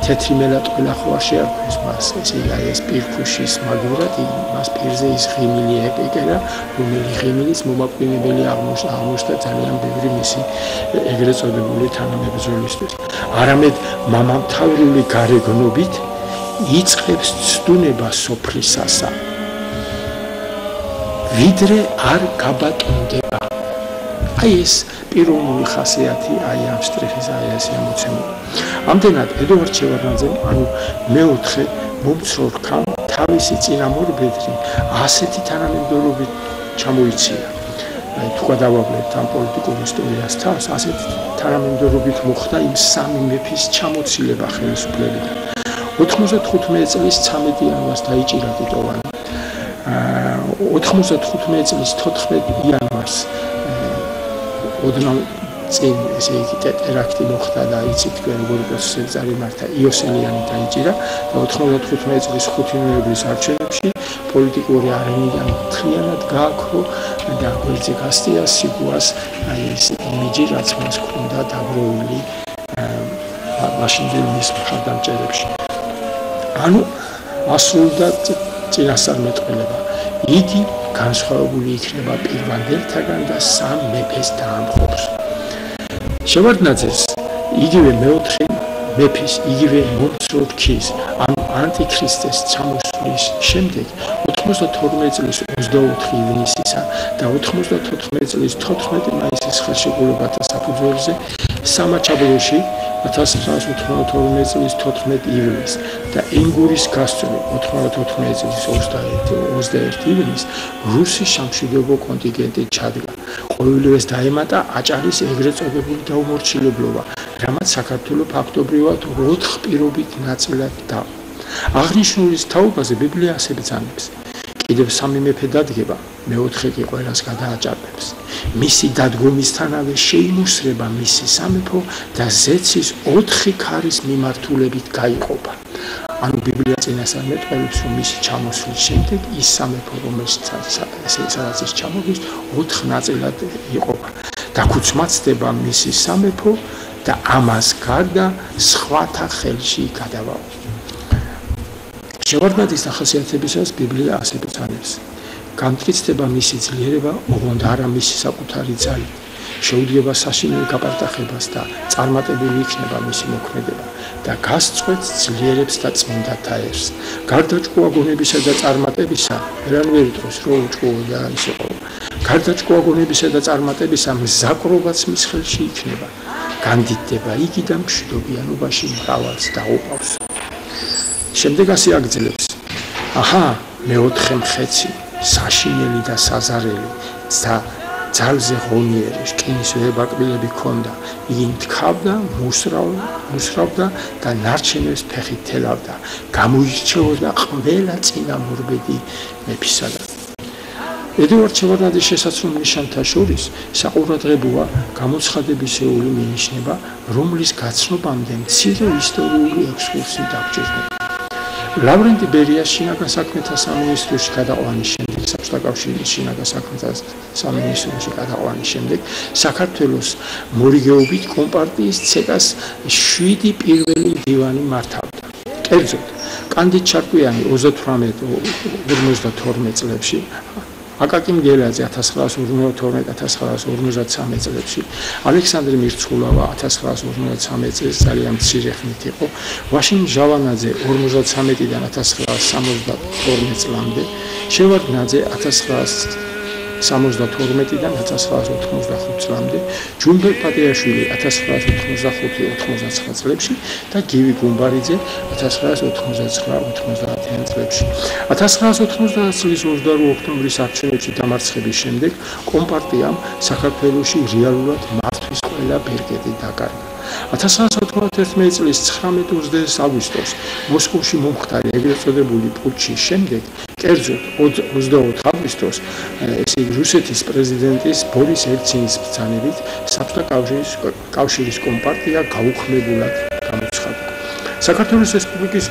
თეთრი მელატყულა ხო არ შეარქვეს მას, ესე იგი ეს პირქუშის მაგურად მას პირზე ის ღიმილი ეკერა, რომელი ღიმილის მომაკვდინებელი აღმოჩნდა ძალიან ბევრი მისი ეგრეთ წოდებული თანამებრძოლისთვის. არამედ მამამთავრული გარეგნობით იწყებს ცდუნება სოფლისასა. ვიდრე არ გაბატონდება. აი ეს პიროვნული ხასიათი, აი ამ სტრიხის, აი ეს ამოცემული. ამდენად ედუარდ შევარდნაძემ, ანუ მეოთხე მომცრორქამ თავისი წინამორბედრი ასეთი თანამედროვეობით ჩამოიცია. თუ გადავაბლებთ ამ პოლიტიკურ ისტორიას თავს, ასეთი თანამედროვეობით მოხდა იმ სამი მეფის ჩამოცილება ხელისუფლებიდან. 95 წლის 13 იანვარს დაიჭირა ტიტოვანი. 95 წლის 14 იანვარს ოდნავ წინ ესე იგი ტერაქტი მოხდა და იცით თქვენ როგორი პროცესები წარიმართა. იოსელიანი დაიჭირა და 95 წლის 5 ნოემბრის არჩევნებში პოლიტიკური არენიდან მთლიანად გააქრო და გვერდზე გასწია სიგუას აი ეს იმიჯი, რაც მას ჰქონდა დაგროვილი მაშინდელ მის მხარდამჭერებში. ანუ ასრულდა წინასწარმეტყველება. იგი განსხვავებული იქნება პირვანდელთაგან და სამ მეფეს დაამხობს. შევარდნაძეს იგივე მეოთხე მეფის, იგივე მომცრორქის, ანუ ანტიქრისტეს ჩამოსვლის შემდეგ 92 წლის 24 ივნისისა და 94 წლის 14 მაისის ხელშეკრულებათა საფუძველზე სამაჩაბლოში 1992 წლის 14 ივნისს და ენგურის გასწვრივ 94 წლის 21 ივნისს რუსი სამშვიდობო კონტინგენტი ჩადგა. ყოველივეს დაემატა აჭარის ეგრეთ წოდებული დაუმორჩილებლობა, რამაც საქართველო ფაქტობრივად 4 პირობით ნაწილად დაყო. აღნიშნულის თაობაზე ბიბლია ასე ბრძანებს. კიდევ სამი მეფე დადგება, მეოთხე კი ყველას გადააჭარბებს. მისი დადგომისთანავე შეიმუსრება მისი სამეფო და ზეცის 4 ქარის მიმართულებით გაიყოფა. ანუ ბიბლია წინასწარმეტყველებს, რომ მისი ჩამოსვლის შემდეგ ის სამეფო, სადაც ის ჩამოვიდა, 4 ნაწილად იყოფა. დაქუცმაცდება მისი სამეფო და ამას გარდა სხვათა ხელში გადავა. შევარდნაძის ახასიათებისას ბიბლია ასე ბრძანებს. გამტკიცდება მისი ძლიერება, ოღონდ არა მისი საკუთარი ძალით. შეუძლება საშინელ გაპარტახებას და წარმატებული იქნება მისი მოქმედება და გასწვეთს ძლიერებს და წმინდათა ერს. გარდა ჭკუაგონებისა და წარმატებისა, ვერავინ დროს რო უჭკუო და ის იყო. გარდა ჭკუაგონებისა და წარმატებისა, მზაკრობაც მის ხელში იქნება. განდიდდება იგი და მშვიდობიანობაში მრავალს დაუყავს. შემდეგ ასე აგძლევს. აჰა, მეოთხე მხეცი, საშინელი და საზარელი და ძალზე ღონიერი, რკინის ვებაკბილები ჰქონდა. იგი თქავდა, მუსრავდა და ნარჩენებს ფეხით თელავდა. გამოირჩეოდა ყველა წინამორბედი მეფისაგან. ედუარდ შევარდნაძის შესაძლო ნიშანთა შორის საყურადღებოა გამოცხადებისეული მინიშნება, რომლის გაცნობამდე მცირე ისტორიული ექსკურსი დაგჭირდა. ლავრენტი ბერიას შინაგან საქმეთა სამინისტროში გადაყვანის შემდეგ, საბჭოთა კავშირის შინაგან საქმეთა სამინისტროში გადაყვანის შემდეგ, საქართველოს მორიგეობით კომპარტიის ცეკას 7 პირველი მდივანი მართავდა. კერძოდ, კანდიდ ჩარკვიანი 38-52 წლებში, აკაკი მგელაძე 1952-1953 წლებში, ალექსანდრე მირცხულავა 1953 წელს ძალიან მცირე ხნით იყო, ვაშინ ჟავანაძე 53-დან 1972 წლამდე, შევარდნაძე 1972-დან 1985 წლამდე, ჯუმბერ პატიაშვილი 1985-89 წლებში და გივი გუმბარიძე 1989-90 წლებში. 1990 წლის 28 ოქტომბრის არჩევნებში დამარცხების შემდეგ კომპარტიამ საქართველოში რეალურად მართვის ყველა ბერკეტი დაკარგა. 1991 წლის 19-20 აგვისტოს მოსკოვში მომხდარი ეგრეთ წოდებული პუტჩის შემდეგ, კერძოდ 24 აგვისტოს, ესე იგი რუსეთის პრეზიდენტის ბორის ელცინის ბრძანებით, საბჭოთა კავშირის კომპარტია გაუქმებულად გამოცხადდა. საქართველოს რესპუბლიკის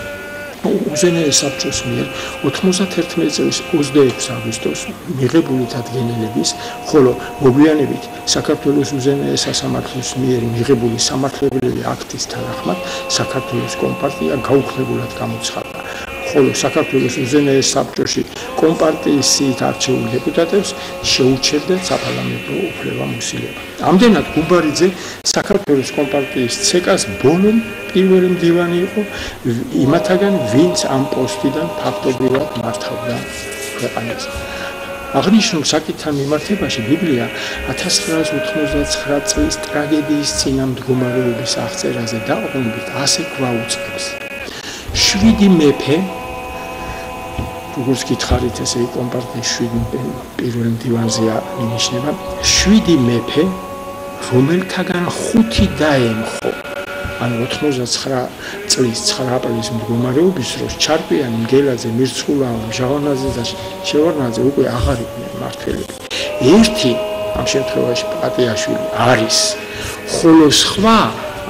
უზენაეს საბჭოს მიერ 91 წლის 26 აგვისტოს მიღებული დადგენილების, ხოლო მოგვიანებით საქართველოს უზენაეს სასამართლოს მიერ მიღებული სამართლებრივი აქტის თანახმად საქართველოს კომპარტია გაუქმებულად გამოცხადდა. ხოლო საქართველოს უზენაეს საბჭოში კომპარტიის სიით არჩეულ დეპუტატებს შეუჩერდათ საპარლამენტო უფლება-მოსილება. ამდენად გუმბარიძე საქართველოს კომპარტიის ცეკას ბოლო პირველი მდივანი იყო იმათაგან, ვინც ამ პოსტიდან ფაქტობრივად მართავდა ქვეყანას. აღნიშნულ საკითხთან მიმართებაში ბიბლია 1989 წლის ტრაგედიის წინამდგომარეობის აღწერაზე დაყრდნობით ასე გვაუწყებს. 7 მეფე, როგორც გითხარით, ესე იგი კომპარტიის 7 პირველ მდივანზეა მინიშნება, 7 მეფე, რომელთაგან 5 დაემხო. ან 89 წლის 9 აპრილის მდგომარეობის დროს ჩარკვიანი, მგელაძე, მირცხულავა, ჟავანაძე და შევარნაძე უკვე აღარ იყვნენ მმართველები. ერთი ამ შემთხვევაში პატიაშვილი არის, ხოლო სხვა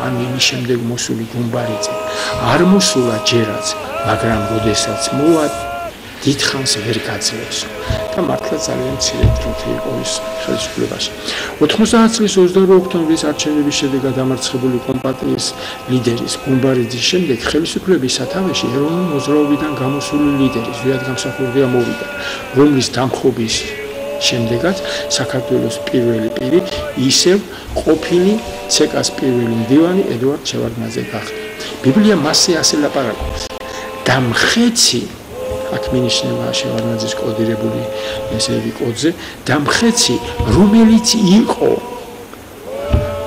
ან იმის შემდეგ მოსული გუმბარიძე არ მოსულა ჯერაც, მაგრამ როდესაც მოვა დიდხანს ვერ გაძლევს და მართლა ძალიან მცირე დროთი იყო ის ხელისუფლებაში. 90 წლის 22 ოქტომბრის არჩევნების შედეგად დამარცხებული კომპარტიის ლიდერის გუმბარიძის შემდეგ ხელისუფლების სათავეში ეროვნული მოძრაობიდან გამოსული ლიდერი ზვიად გამსახურდია მოვიდა, რომლის დამხობის შემდეგაც საქართველოს პირველი პირი ისევ ყოფილი ცეკას პირველი მდივანი ედუარდ შევარდნაძე გახდა. ბიბლია მასზე ასე ლაპარაკობს. დამხეცი აქ მინიშნება შევარდნაძის კოდირებული ესე იგი კოდზე, დამხეცი რომელიც იყო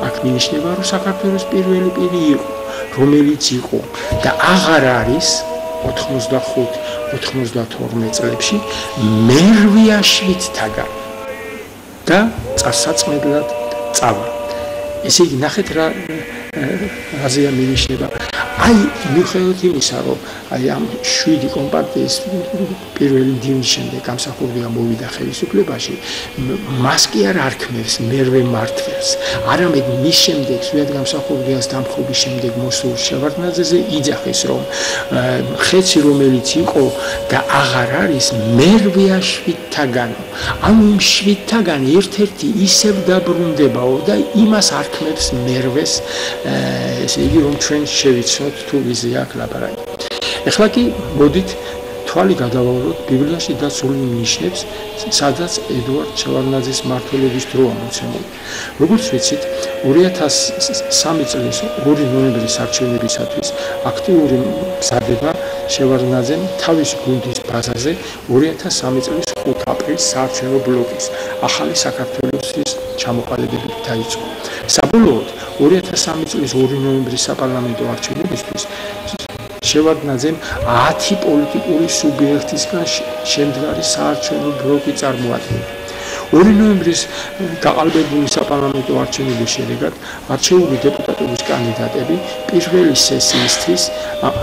აქ მინიშნება რომ საქართველოს პირველი პირი იყო, რომელიც იყო და აღარ არის 95-92 წლებში მერვიაშვილთაგან და წარსაწმედლად წავა. ესე იგი ნახეთ რაზეა მინიშნება. აი მიუხედავად იმისა, რომ აი ამ 7 კომპარტიის პირველი მდივნის შემდეგ გამსახურდია მოვიდა ხელისუფლებაში, მას კი არ არქმევს მერვე მმართველს. არამედ მის შემდეგ ზვიად გამსახურდიას დამხობის შემდეგ მოსულ შევარდნაძეზე იძახეს, რომ ხეცი რომელიც იყო და აღარ არის მერვიაშვილთაგან. ანუ იმ 7-თაგან ერთ-ერთი ისევ დაბრუნდებაო და იმას არქმევს მერვეს, ესე იგი რომ ჩვენ შევიცნოთ თუ ვიზია აქ ლაპარაკი. ეხლა კი მოდით თვალი გადავავალოთ ბიბლიაში დაცული ნიშნებს, სადაც ედუარდ შევარდნაძის მმართველობის დროა მოცემული. როგორც ვიცით, 2003 წლის 2 ნოემბრის არჩევნებისათვის აქტიური მზადება შევარდნაძემ თავისი გუნდის ბაზაზე 2003 წლის 5 აპრილს საარჩევნო ბლოკის ახალი საქართველოსის ჩამოყალიბებით დაიწყო. საბოლოოდ 2003 წლის 2 ნოემბრის საპარლამენტო არჩევნებისთვის შევარდნაძემ 10 პოლიტიკური სუბიექტისგან შემდგარი საარჩევნო ბლოკი წარმოადგენდა. 2 ნოემბრის გაყალბებული საპარლამენტო არჩევნების შედეგად არჩეული დეპუტატების კანდიდატები პირველი სესიისთვის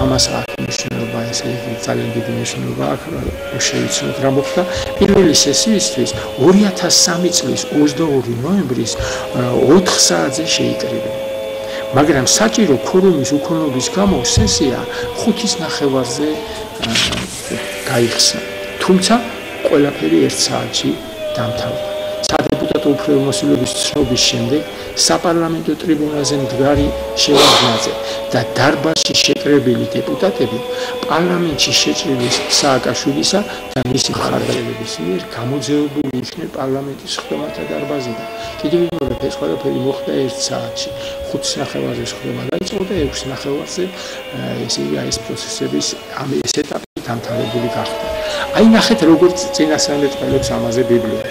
ამას აქვს მნიშვნელობა, ესე იგი ძალიან დიდი მნიშვნელობა აქვს შევიცნოთ რა მოხდა. პირველი სესიისთვის 2003 წლის 22 ნოემბრის 4 საათზე შეიკრიბა. მაგრამ საჭირო ქორუმის უქონლობის გამო სესია 5:30-ზე გაიხსნა. თუმცა ყველაფერი 1 საათში დამთავრდა. სადეპუტატო უფლებამოსილების ცნობის შემდეგ საპარლამენტო ტრიბუნაზე მდგარი შევარდნაძე და დარბაზში შეკრებილი დეპუტატები პარლამენტში შეჭრილი სააკაშვილისა და მისი მხარდაჭერების მიერ გამოძევებული იქნენ პარლამენტის ხდომათა დარბაზიდან. კიდევ ვიმეორებ, ეს ყველაფერი მოხდა 1 საათში. 5:30-ზე ხდომა დაიწყო და 6:30-ზე ესე იგი ეს პროცესების ამ ეს ეტაპი დამთავრებული გახდა. აი ნახეთ როგორც წინასწარ წელს ამაზე ბიბლია.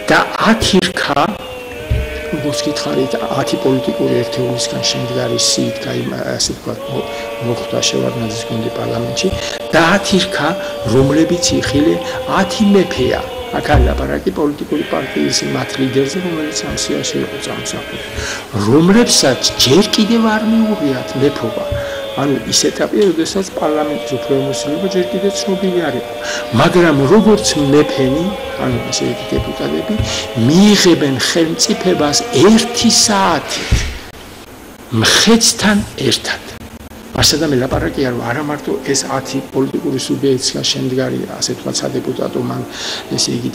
და 10 რქა, როგორც გითხარით, 10 პოლიტიკური ერთეულისგან შემდგარი სიით, ასე ვთქვათ, მოხდა შევარდნაძის გუნდი პარლამენტში და 10 რქა, რომლებიც იხილე 10 მეფეა. აქ არის ლაპარაკი პოლიტიკური პარტიის მათ ლიდერზე, რომელიც ამ სიაში იყო წამოსახული, რომლებსაც ჯერ კიდევ არ მიუღიათ მეფობა. ანუ ის ეტაპია, როდესაც პარლამენტის უფლებამოსილება ჯერ კიდევ ცნობილი არ იყო. მაგრამ როგორც მეფენი, ანუ ესე იგი დეპუტატები, მიიღებენ ხელმწიფებას 1 საათით მხეცთან ერთად. მასა და მე ლაპარაკია რომ არა მარტო ეს 10 პოლიტიკური სუბიექტის შემდგარი ასე თქვა სადეპუტატო მან ესე იგი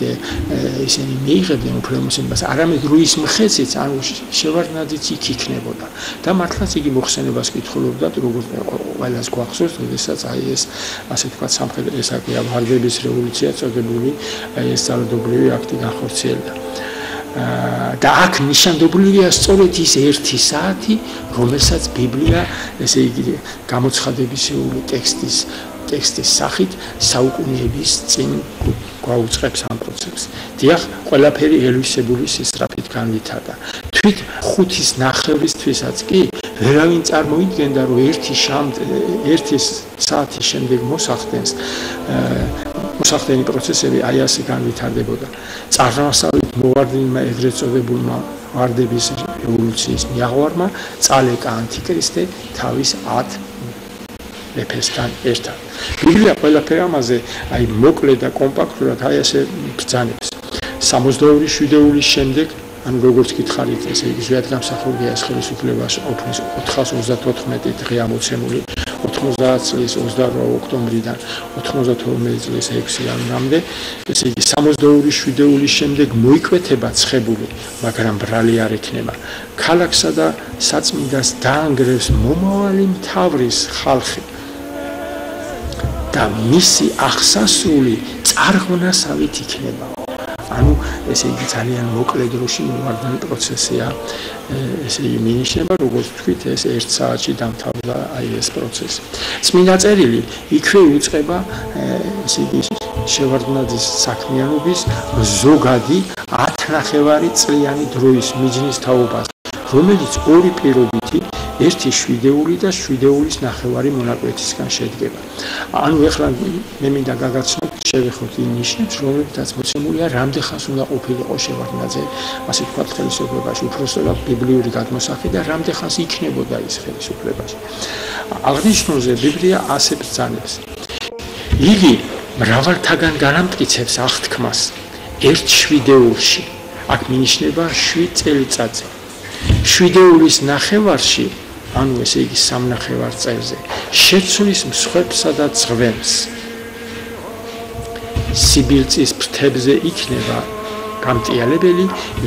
ისინი მიიღებდნენ უფლებამოსილებას არამედ რუის მხეციც ანუ შევარდნაძეც იქ იქნებოდა და მართლაც იგი მოხსენებას კითხულობდა როგორც ყველას გვახსოვს როდესაც აი ეს ასე თქვა სამხედრო ეს აქვეა ვარდების რევოლუცია წოდებული აი ეს ძალადობრივი აქტი განხორციელდა და აქ ნიშანდობლივია სწორედ ის 1 საათი რომელსაც ბიბლია ესე იგი გამოცხადებისეული ტექსტის სახით საუკუნეების წინ გვაუწყებს ამ პროცესს. დიახ, ყველაფერი ელვისებული სისწრაფით განვითარდა. თვით 5-ის ნახევრისთვისაც კი ვერავინ წარმოიდგენდა რომ 1 საათის შემდეგ მოსახდენი პროცესები აი ასე განვითარდებოდა. წარმოსავლით მოვარდნილმა ეგრეთ წოდებულმა ვარდების რევოლუციის მიაღვარმა წალეკა ანტიქრისტე თავის 10 მეფესთან ერთად. ბიბლია ყველაფერ ამაზე აი მოკლე და კომპაქტურად აი ასე ბრძანებს. 62 შვიდეულის შემდეგ ანუ როგორც გითხარით ესე იგი ზვიად გამსახურდია ეს ხელისუფლებას ყოფნის 434 დღე ამოცემული 90 წლის 28 ოქტომბრიდან 92 წლის 6 იანვრამდე ესე იგი 62 შვიდეულის შემდეგ მოიკვეთება ცხებული მაგრამ ბრალი არ ექნება ქალაქსა და საწმინდას დაანგრევს მომავალი მთავრის ხალხი და მისი აღსასრული წარღვნასავით იქნება ანუ ესე იგი ძალიან მოკლე დროში მოვარდნილი პროცესია ესე იგი მინიშნება როგორც თქვით ეს 1 საათში დამთავრდა აი ეს პროცესი წმინდა წერილი იქვე იუწყება ესე იგი შევარდნაძის საქმიანობის ზოგადი 10 წლიანი დროის მიჯნის თაობას რომელიც ორი პირობითი 1 შვიდეული და შვიდეულის ნახევარი მონაკვეთისგან შედგება. ანუ ეხლა მე მინდა გაგაცნოთ, შევეხოთ იმ ნიშნებს, რომლებიც მოცემულია, რამდენ ხანს უნდა ყოფილიყო შევარდნაძე, ასე ვთქვათ, ხელისუფლებაში, უпростоრად ბიბლიური გადმოსახი და რამდენ ხანს იქნებოდა ის ხელისუფლებაში. აღნიშნულზე ბიბლია ასე ბრძანებს. იგი მრავალთაგან განამტკიცებს აღთქმას 1 შვიდეულში. აქ მინიშნება 7 წელიწადზე. შვიდეულის ნახევარში ანუ ესე იგი 3 ნახევარ წელზე შეცვლის მსხვერპსა და ძღვენს სიბილწის ფრთებზე იქნება გამტიალებელი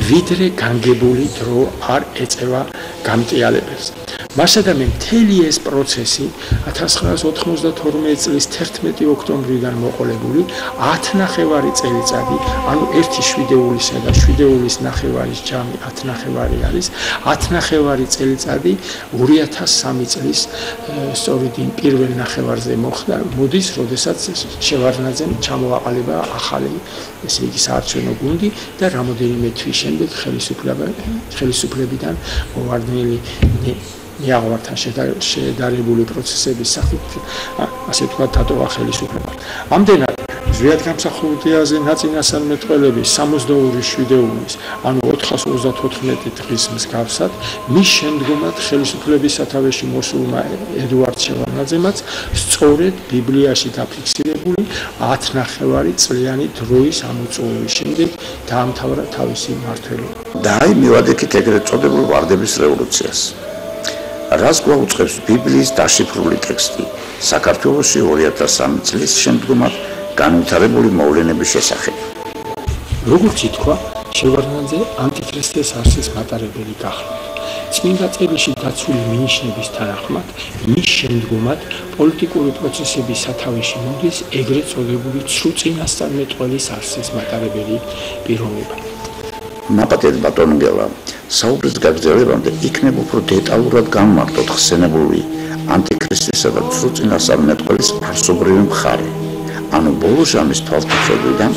ვიდრე განგებული დრო არ ეწევა გამტიალებელს მასა და მე მთელი ეს პროცესი 1992 წლის 11 ოქტომბრიდან მოყოლებული 10 ნახევარი წელიწადი ანუ 1 შვიდეულისა და შვიდეულის ნახევარის ჯამი 10 ნახევარი არის 10 ნახევარი წელიწადი 2003 წლის სწორედ იმ პირველ ნახევარზე მოხდა მოდის როდესაც შევარდნაძემ ჩამოაყალიბა ახალი ესე იგი საარჩევნო გუნდი და რამოდენიმე თვის შემდეგ ხელისუფლებიდან მოვარდნილი მიაღვართან შედარებული პროცესების სახით ასე ვთქვათ დატოვა ხელისუფლება. ამდენად ზვიად გამსახურდიაზე ნაწინასწარმეტყველები 62 შვიდეულის ანუ 434 დღის მსგავსად მის შემდგომად ხელისუფლების სათავეში მოსულმა ედუარდ შევარდნაძემაც სწორედ ბიბლიაში დაფიქსირებული 10 ნახევარი წლიანი დროის ამოწურვის შემდეგ დაამთავრა თავისი მმართველობა. და აი მივადგეთ ეგრეთ წოდებულ ვარდების რევოლუციას. რას გვაუწყებს ბიბლიის დაშიფრული ტექსტი საქართველოში 2003 წლის შემდგომად განვითარებული მოვლენების შესახებ. როგორც ითქვა, შევარდნაძე ანტიქრისტეს არსის მატარებელი გახდა. წმინდა წერილში დაცული მინიშნების თანახმად, მის შემდგომად პოლიტიკური პროცესების სათავეში მოდის ეგრეთ წოდებული ცრუწინასწარმეტყველის არსის მატარებელი პიროვნება. მაპატეთ ბატონგელა საუბრის გაგრძელებამდე იქნებ უფრო დეტალურად განმარტოთ ხსენებული ანტიქრისტისა და ცრუწინასწარმეტყველის არსობრივი მხარე. ანუ ბოლო ჟამის თვალსაჩინოდან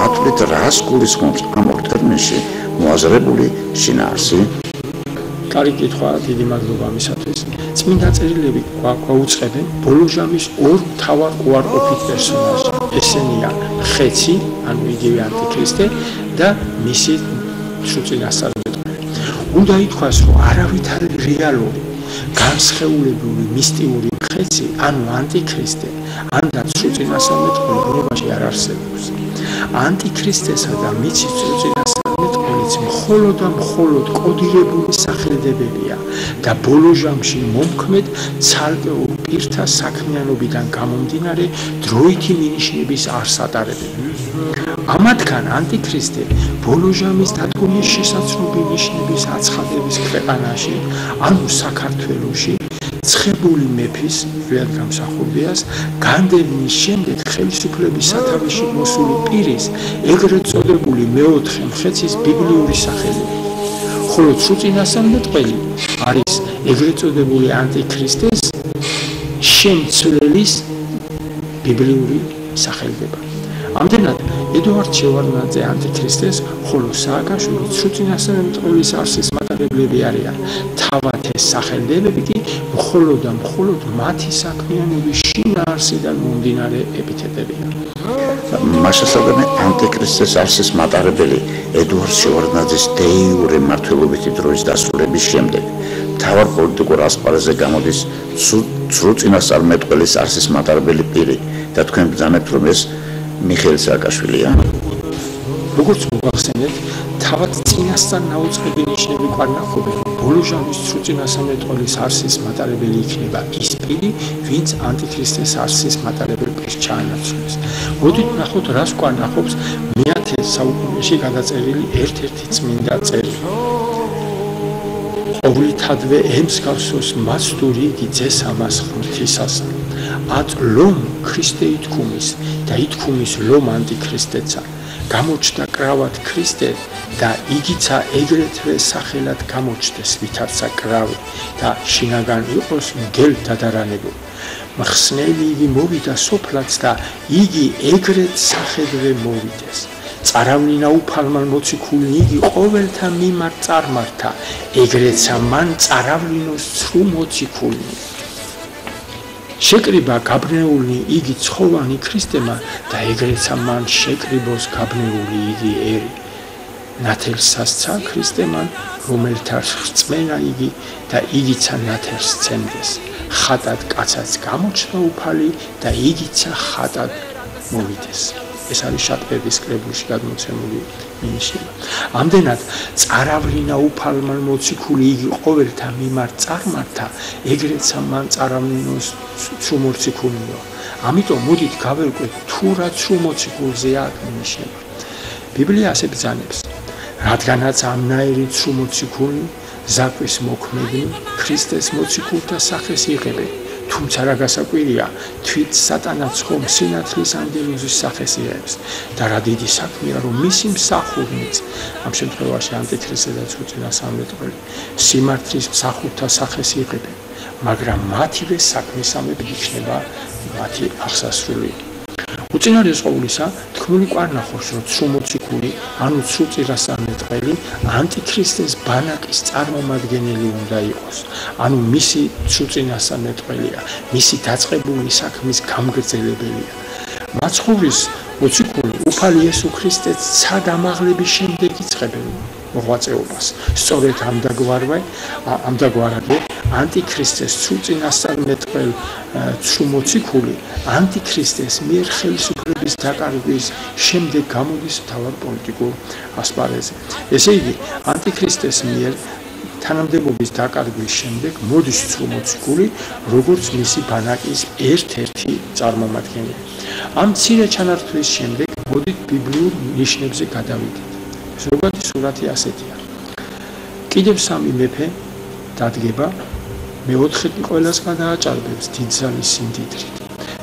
ათვლით რას გულისხმობს ამ ორ ტერმინში მოაზრებული შინაარსი? კარგი კითხვა, დიდი მადლობა ამისათვის. წმინდა წერილები გვაუწყებენ ბოლო ჟამის ორ მთავარ უარყოფით პერსონაჟს. ესენია ხეცი, ანუ იგივე ანტიქრისტე და მისი ცრუწინასწარმეტყველი. უნდა ითქვას, რომ არავითარი რეალური, განსხეულებული მისტიური ხეცი, ანუ ანტიქრისტე, ანდა ცრუწინასწარმეტყველი ბუნებაში არ არსებობს. ანტიქრისტესა და მისი ცრუწინასწარმეტყველიც მხოლოდ და მხოლოდ კოდირებული სახელდებელია და ბოლო ჟამში მომქმედ ცალკეულ პირთა საქმიანობიდან გამომდინარე დროითი მინიშნების არს ატარებენ. ამათგან ანტიქრისტე ბოლო ჟამის დადგომის შესაძლებელი ნიშნების აცხადების ქვეყანაში, ანუ საქართველოში, ცხებული მეფის რეალ გამსახურდიას განდევნის შემდეგ ხელისუფლების სათავეში მოსული პირის ეგრეთ წოდებული მეოთხე მხეცის ბიბლიური სახელები. ხოლო წუწინასამეტყველი არის ეგრეთ წოდებული ანტიქრისტეს შემცვლელის ბიბლიური სახელდება. ამდენად ედუარდ შევარდნაძე ანტიქრისტეს, ხოლო სააკაშვილი წუწინასამეტყველის არსის მატარებლები არიან. თავად ეს სახელებები კი მხოლოდ და მხოლოდ მათი საქმიანობის შინაარსიდან მომდინარე ეპითეტებია. მასშტაბური ანტიქრისტეს არსის მატარებელი ედუარდ შევარდნაძის დეიურე მმართველობითი დროის დასრულების შემდეგ მთავარ პოლიტიკურ ასპარეზზე გამოდის წუწინასამეტყველის არსის მატარებელი პირი და თქვენ ბრძანებთ, რომ ეს მიხეილ სააკაშვილია. როგორც მოგახსენეთ, თავად წინასწარ ნაუწყები ნიშნები კვარნახობენ, ბოლო ჟამის წუწინასამეტყველის არსის მატარებელი იქნება ის პირი, ვინც ანტიქრისტეს არსის მატარებელ პირს ჩაანაცვლებს. მოდით ვნახოთ, რას კვარნახობს მე-10 საუკუნეში გადაწერილი ერთ-ერთი წმინდა წერილი. ყოვლითადვე ემსგავსოს მაცდური იგი ძესამას ღმრთისასა. ათ ლომ ქრისტე ითქუმის და ითქუმის ლომ ანტიქრისტეცა. გამოჩნდა კრავად ქრისტე და იგიცა ეგრეთვე სახელად გამოჩნდეს ვითარცა კრავი და შინაგან იყოს მგელ დადარანებული. მხსნელი იგი მოვიდა სოფლად და იგი ეგრეთ სახელდვე მოვიდეს. წარავლინა უფალმან მოციქული იგი ყოველთა მიმართ წარმართა, ეგრეცა მან წაავლინოს ცრუ მოციქული. შეკრიბა გაბნეული იგი ცხოვანი ქრისტემა და ეგრეცა მან შეკრიბოს გაბნეული იგი ერი. ნათელს სასცა ქრისტემან, რომელთა რწმენა იგი და იგიცა ნათელს ცემდეს. ხატად კაცაც გამოჩნდა უფალი და იგიცა ხატად მოვიდეს. ეს არის შატყების კრებულში გადმოცემული მინიშნება. ამდენად წარავლინა უფალმან მოციქული იგი ყოველთა მიმართ წარმართა, ეგრეცა მან წაავლინოს ცრუ მოციქულიო. ამიტომ მოდით გავერკვეთ თუ რა ცრუ მოციქულზეა მინიშნება. ბიბლია ასე ბრძანებს, რადგანაც ამნაირი ცრუ მოციქული ზაკვის მოქმედი ქრისტეს მოციქულთა სახეს იღებენ. თუმცა რა გასაკვირია, თვით სატანაც ხომ სინათლის ანგელოზის სახეს იღებს და რა დიდი საქმეა, რომ მისი მსახურნიც, ამ შემთხვევაში ანტიქრისტე და წუწინასამეტყველი, სიმართლის მსახურთა სახეს იღებენ, მაგრამ მათივე საქმისამებრ იქნება მათი აღსასრული. უწინარეს ყოვლისა, თქმული კვარნახობს, რომ ცრუ მოციქული, ანუ წუწინასამეტყველი, ანტიქრისტეს ბანაკის წარმომადგენელი უნდა იყოს. ანუ მისი წუწინასამეტყველია, მისი დაწყებული საქმის გამგრძელებელია. მაცხოვრის მოციქული უფალი იესო ქრისტეც ცად ამაღლების შემდეგ იწყებენ მოღვაწეობას. სწორედ ამდაგვარადვე ანტიქრისტეს წუწინასამეტყველ ცრუ მოციქული ანტიქრისტეს მიერ ხელისუფლების დაკარგვის შემდეგ გამოდის მთავარ პოლიტიკურ ასპარეზზე. ესე იგი, ანტიქრისტეს მიერ თანამდებობის დაკარგვის შემდეგ მოდის ცრუ მოციქული, როგორც მისი ბანაკის ერთ-ერთი წარმომადგენელი. ამ მცირე ჩანართვის შემდეგ მოდით ბიბლიურ ნიშნებზე გადავიდეთ. ზოგადი სურათი ასეთია. კიდევ სამი მეფე დადგება, მეოთხე ყველას გადააჭარბებს დიდძალი სიმდიდრით.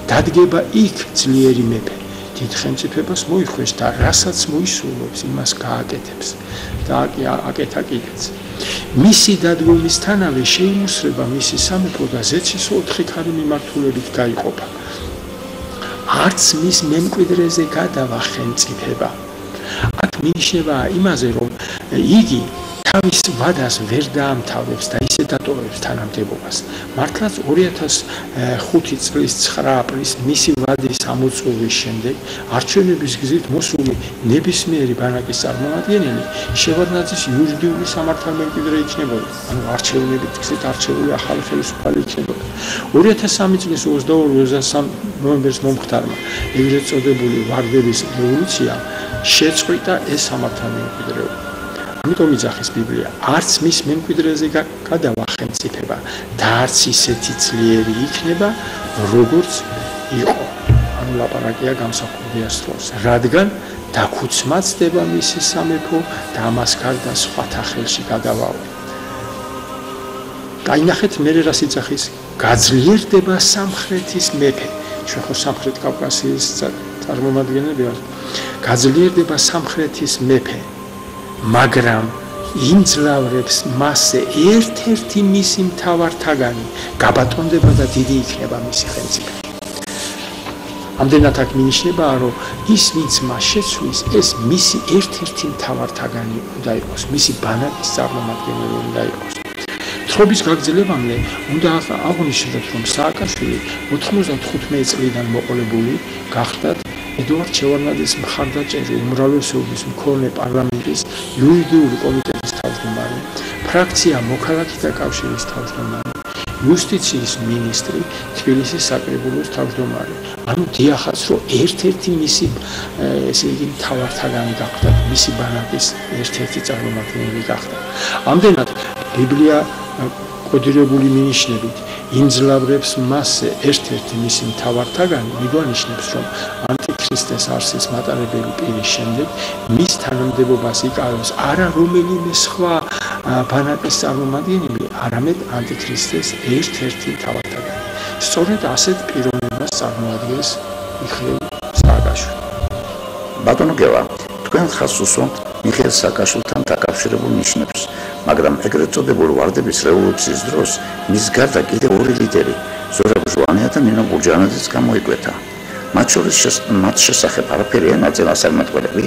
დადგება იქ ძლიერი მეფე, დიდ ხელმწიფებას მოიხვეს და რასაც მოისურვებს, იმას გააკეთებს და აკეთა კიდეც. მისი დადგომისთანავე შეიმუსრება მისი სამეფო და ზეცის 4 ქარი მიმართულებით გაიყოფა. არც მის მემკვიდრეზე გადავა ხელმწიფება. აქ მინიშნება იმაზე, რომ იგი თავის ვადას ვერ დაამთავრებს და ისე დატოვებს თანამდებობას. მართლაც 2005 წლის 9 აპრილს მისი ვადის ამოწურვის შემდეგ არჩევნების გზით მოსული ნებისმიერი ბანაკის წარმომადგენელი შევარდნაძის იურიდიული სამართალმემკვიდრე იქნებოდა. ანუ არჩევნების გზით არჩეული ახალი ხელისუფალი იქნებოდა. 2003 წლის 22-23 ნოემბერს მომხდარმა ეგრეთ წოდებული ვარდების რევოლუციამ შეწყვიტა ეს სამართალმემკვიდრეობა. ამიტომ იძახის ბიბლია, არც მის მემკვიდრეზე გადავა ხელმწიფება და არც ისეთი ძლიერი იქნება, როგორც იყო. ანუ ლაპარაკია გამსახურდიას დროს, რადგან დაქუცმაცდება მისი სამეფო და ამას გარდა სხვათა ხელში გადავაო. დაინახეთ მერე რას იძახის, გაძლიერდება სამხრეთის მეფე. ჩვენ ხო სამხრეთ კავკასიის წარმომადგენლები ვართ. გაძლიერდება სამხრეთის მეფე, მაგრამ იმძლავრებს მასზე ერთ-ერთი მისი მთავართაგანი, გაბატონდება და დიდი იქნება მისი ხელმწიფე. ამდენად აქ მინიშნებაა, რომ ის ვინც მას შეცვლის, ეს მისი ერთ-ერთი მთავართაგანი უნდა იყოს, მისი ბანაკის წარმომადგენელი უნდა იყოს. თხრობის გაგრძელებამდე უნდა აღვნიშნოთ, რომ სააკაშვილი 95 წლიდან მოყოლებული გახდათ ედუარდ შევარდნაძის მხარდაჭერი უმრავლესობის მქონე პარლამენტის იურიდიული კომიტეტის თავმჯდომარე, ფრაქცია მოქალაქეთა კავშირის თავმჯდომარე, იუსტიციის მინისტრი, თბილისის საკრებულოს თავმჯდომარე. ანუ დიახაც, რომ ერთ-ერთი მისი ესე იგი მთავართაგანი გახდათ, მისი ბანაკის ერთ-ერთი წარმომადგენელი გახდათ. ამდენად ბიბლია კოდირებული მინიშნებით იმძლავრებს მასზე ერთ-ერთი მისი მთავართაგანი მიგვანიშნებს, რომ ანტიქრისტეს არსის მატარებელი პირის შემდეგ მის თანამდებობას იკავებს არა რომელიმე სხვა ბანაკის წარმომადგენელი, არამედ ანტიქრისტეს ერთ-ერთი მთავართაგანი. სწორედ ასეთ პიროვნებას წარმოადგენს მიხეილ სააკაშვილი. ბატონო გელა, თქვენ ხაზს უსვამთ მიხეილ სააკაშვილთან დაკავშირებულ ნიშნებს, მაგრამ ეგრეთ წოდებულ ვარდების რევოლუციის დროს მის გარდა კიდევ ორი ლიდერი, ზურაბ ჟვანია და ნინო გურჯანაძეც გამოიკვეთა. მათ შორის მათ შესახებ არაფერია ნაწილასწარმეტყველები?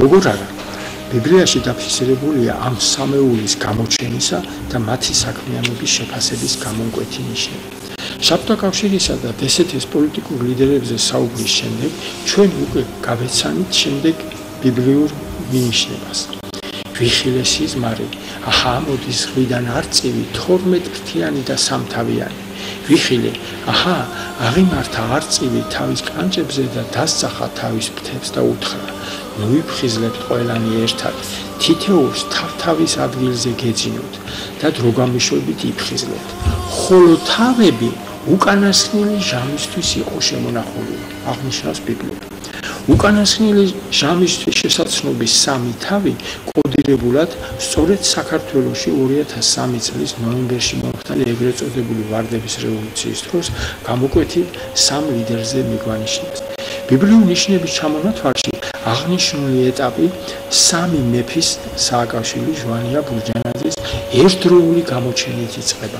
როგორ არა? ბიბლიაში დაფიქსირებულია ამ სამეულის გამოჩენისა და მათი საქმიანობის შეფასების გამომკვეთი ნიშნები. საბჭოთა კავშირისა და დსთ-ის პოლიტიკურ ლიდერებზე საუბრის შემდეგ ჩვენ უკვე გავეცანით შემდეგ ბიბლიურ მინიშნებას. ვიხილე სიზმარი, აჰა მოდის ღვიდან არწივი 12 ფრთიანი და სამთავიანი. ვიხილე, აჰა აღიმართა არწივი თავის კანჭებზე და დასწახა თავის ფრთებს და უთხრა: ნუ ვიფხიზლებთ ყველანი ერთად, თითოეულს თავის ადგილზე გეძინოთ და დროგამიშვებით იფხიზლებთ. ხოლო თავები უკანასკნელი ჟამისთვის იყო შემონახული. აღნიშნავს ბიბლია. უკანასკნელი ჟამისთვის შესაცნობის სამი თავი კოდირებულად სწორედ საქართველოში 2003 წლის ნოემბერში მომხდარი ეგრეთ წოდებული ვარდების რევოლუციის დროს გამოკვეთილ სამ ლიდერზე მიგვანიშნებს. ბიბლიურ ნიშნების ჩამონათვალში აღნიშნული ეტაპი სამი მეფის სააკაშვილი, ჟვანია, ბურჯანაძის ერთდროული გამოჩენით იწყება.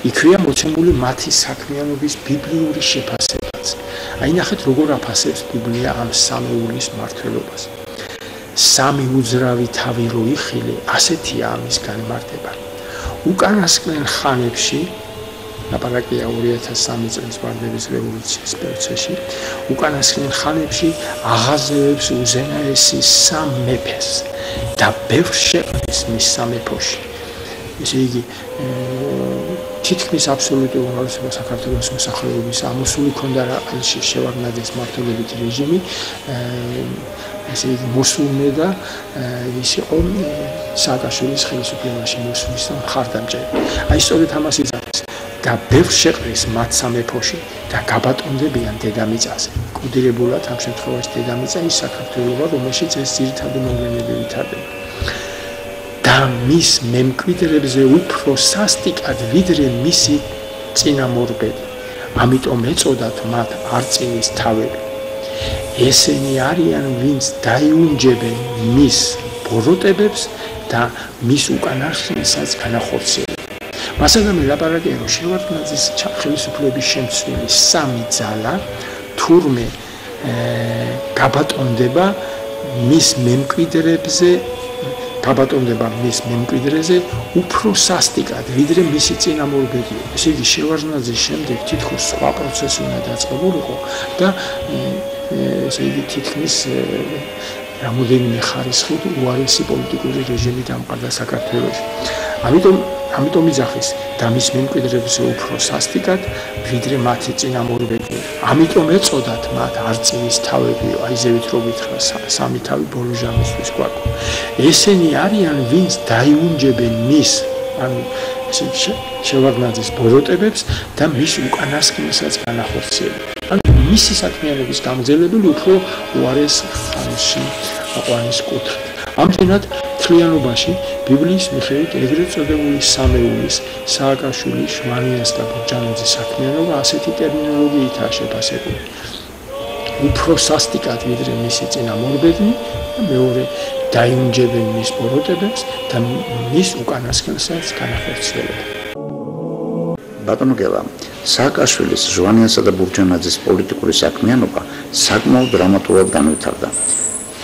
იქვეა მოცემული მათი საქმიანობის ბიბლიური შეფასებაც. აი ნახეთ, როგორ აფასებს ბიბლია ამ სამეულის მმართველობას. სამი უძრავი თავი რო იხილე, ასეთია ამის განმარტება. უკანასკნელ ხანებში, ლაპარაკია 2003 წლის ვარდების რევოლუციის პროცესში, უკანასკნელ ხანებში აღაზევებს უზენაესი სამ მეფეს და ბევრ შეყრის მის სამეფოში. ესე იგი, თითქმის აბსოლუტურ უმრავლესობას საქართველოს მოსახლეობის ამოსული ქონდა რაყელში შევარდნაძის მმართველობით რეჟიმი, ესე იგი მოსულნე და ის იყო სააკაშვილის ხელისუფლებაში მოსვლის მხარდამჭერი. აი სწორედ ამას იძახის და ბევრ შეყრის მათ სამეფოში და გაბატონდებიან დედამიწაზე. კოდირებულად ამ შემთხვევაში დედამიწა ის საქართველოა, რომელშიც ეს ძირითადი მოვლენები ვითარდება. და მის მემკვიდრებზე უფრო სასტიკად ვიდრე მისი წინამორბედი. ამიტომ ეწოდათ მათ არწივის თავები. ესენი არიან, ვინც დაიუნჯებენ მის ბოროტებებს და მის უკანასკნელსაც განახორციელებენ. მასადამე ლაპარაკია, რომ შევარდნაძის ხელისუფლების შემცვლელი სამი ძალა თურმე გაბატონდება მის მემკვიდრებზე გაბატონდება მის მემკვიდრეზე უფრო სასტიკად, ვიდრე მისი წინამორბედი. ესე იგი, შევარდნაძის შემდეგ თითქოს სხვა პროცესი უნდა დაწყებულიყო და ესე იგი, თითქმის რამოდენიმე ხარისხით უარესი პოლიტიკური რეჟიმი დამყარდა საქართველოში. ამიტომ იძახის და მის მემკვიდრეებზე უფრო სასტიკად, ვიდრე მათი წინამორბედი. ამიტომ ეწოდათ მათ არწივის თავები, აი ზევით რო გითხრა სამი თავი ბოლო ჟამისთვის გვაქვს. ესენი არიან, ვინც დაიუნჯებენ მის, ანუ შევარდნაძის ბოროტებებს და მის უკანასკნელსაც განახორციელებენ. ანუ მისი საქმიანობის გამგზელებელი უფრო უარეს ხანში აყვანის კუთხით. ამდენად თლიანობაში ბიბლიის მიხედვით ეგრეთ წოდებული სამეულის, სააკაშვილის, შვანიას და ბურჯანაძის საქმიანობა ასეთი ტერმინოლოგიითაა შეფასებული. უფრო სასტიკად ვიდრე მისი წინამორბედნი და მეორე დაიუნჯებენ მის ბოროტებებს და მის უკანასკნელსაც განახორციელებენ. ბატონო გელა, სააკაშვილის, ჟვანიასა და ბურჯანაძის პოლიტიკური საქმიანობა საკმაოდ დრამატულად განვითარდა.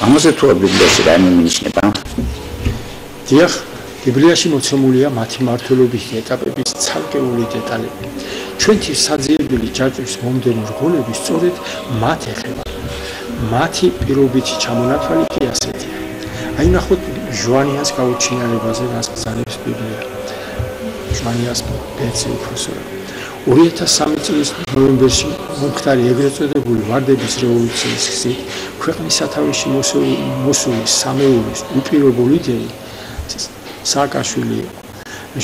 ამაზე თუ ბიბლიაში რაიმე მინიშნება? დიახ, ბიბლიაში მოცემულია მათი მმართველობის ეტაპების ცალკეული დეტალები. ჩვენი საძიებელი ჯაჭვის მომდევნო რგოლები სწორედ მათ ეხება. მათი პირობითი ჩამონათვალი კი ასეთია. აი ნახოთ ჟვანიას გაუჩინარებაზე რას გზადებს ბიბლია. ჟვანიას ბეცი უფროსია. 2003 წლის ნოემბერში მომხდარი ეგრეთ წოდებული ვარდების რევოლუციის გზით ქვეყნის სათავეში მოსული სამეულის უპირობო ლიდერი სააკაშვილი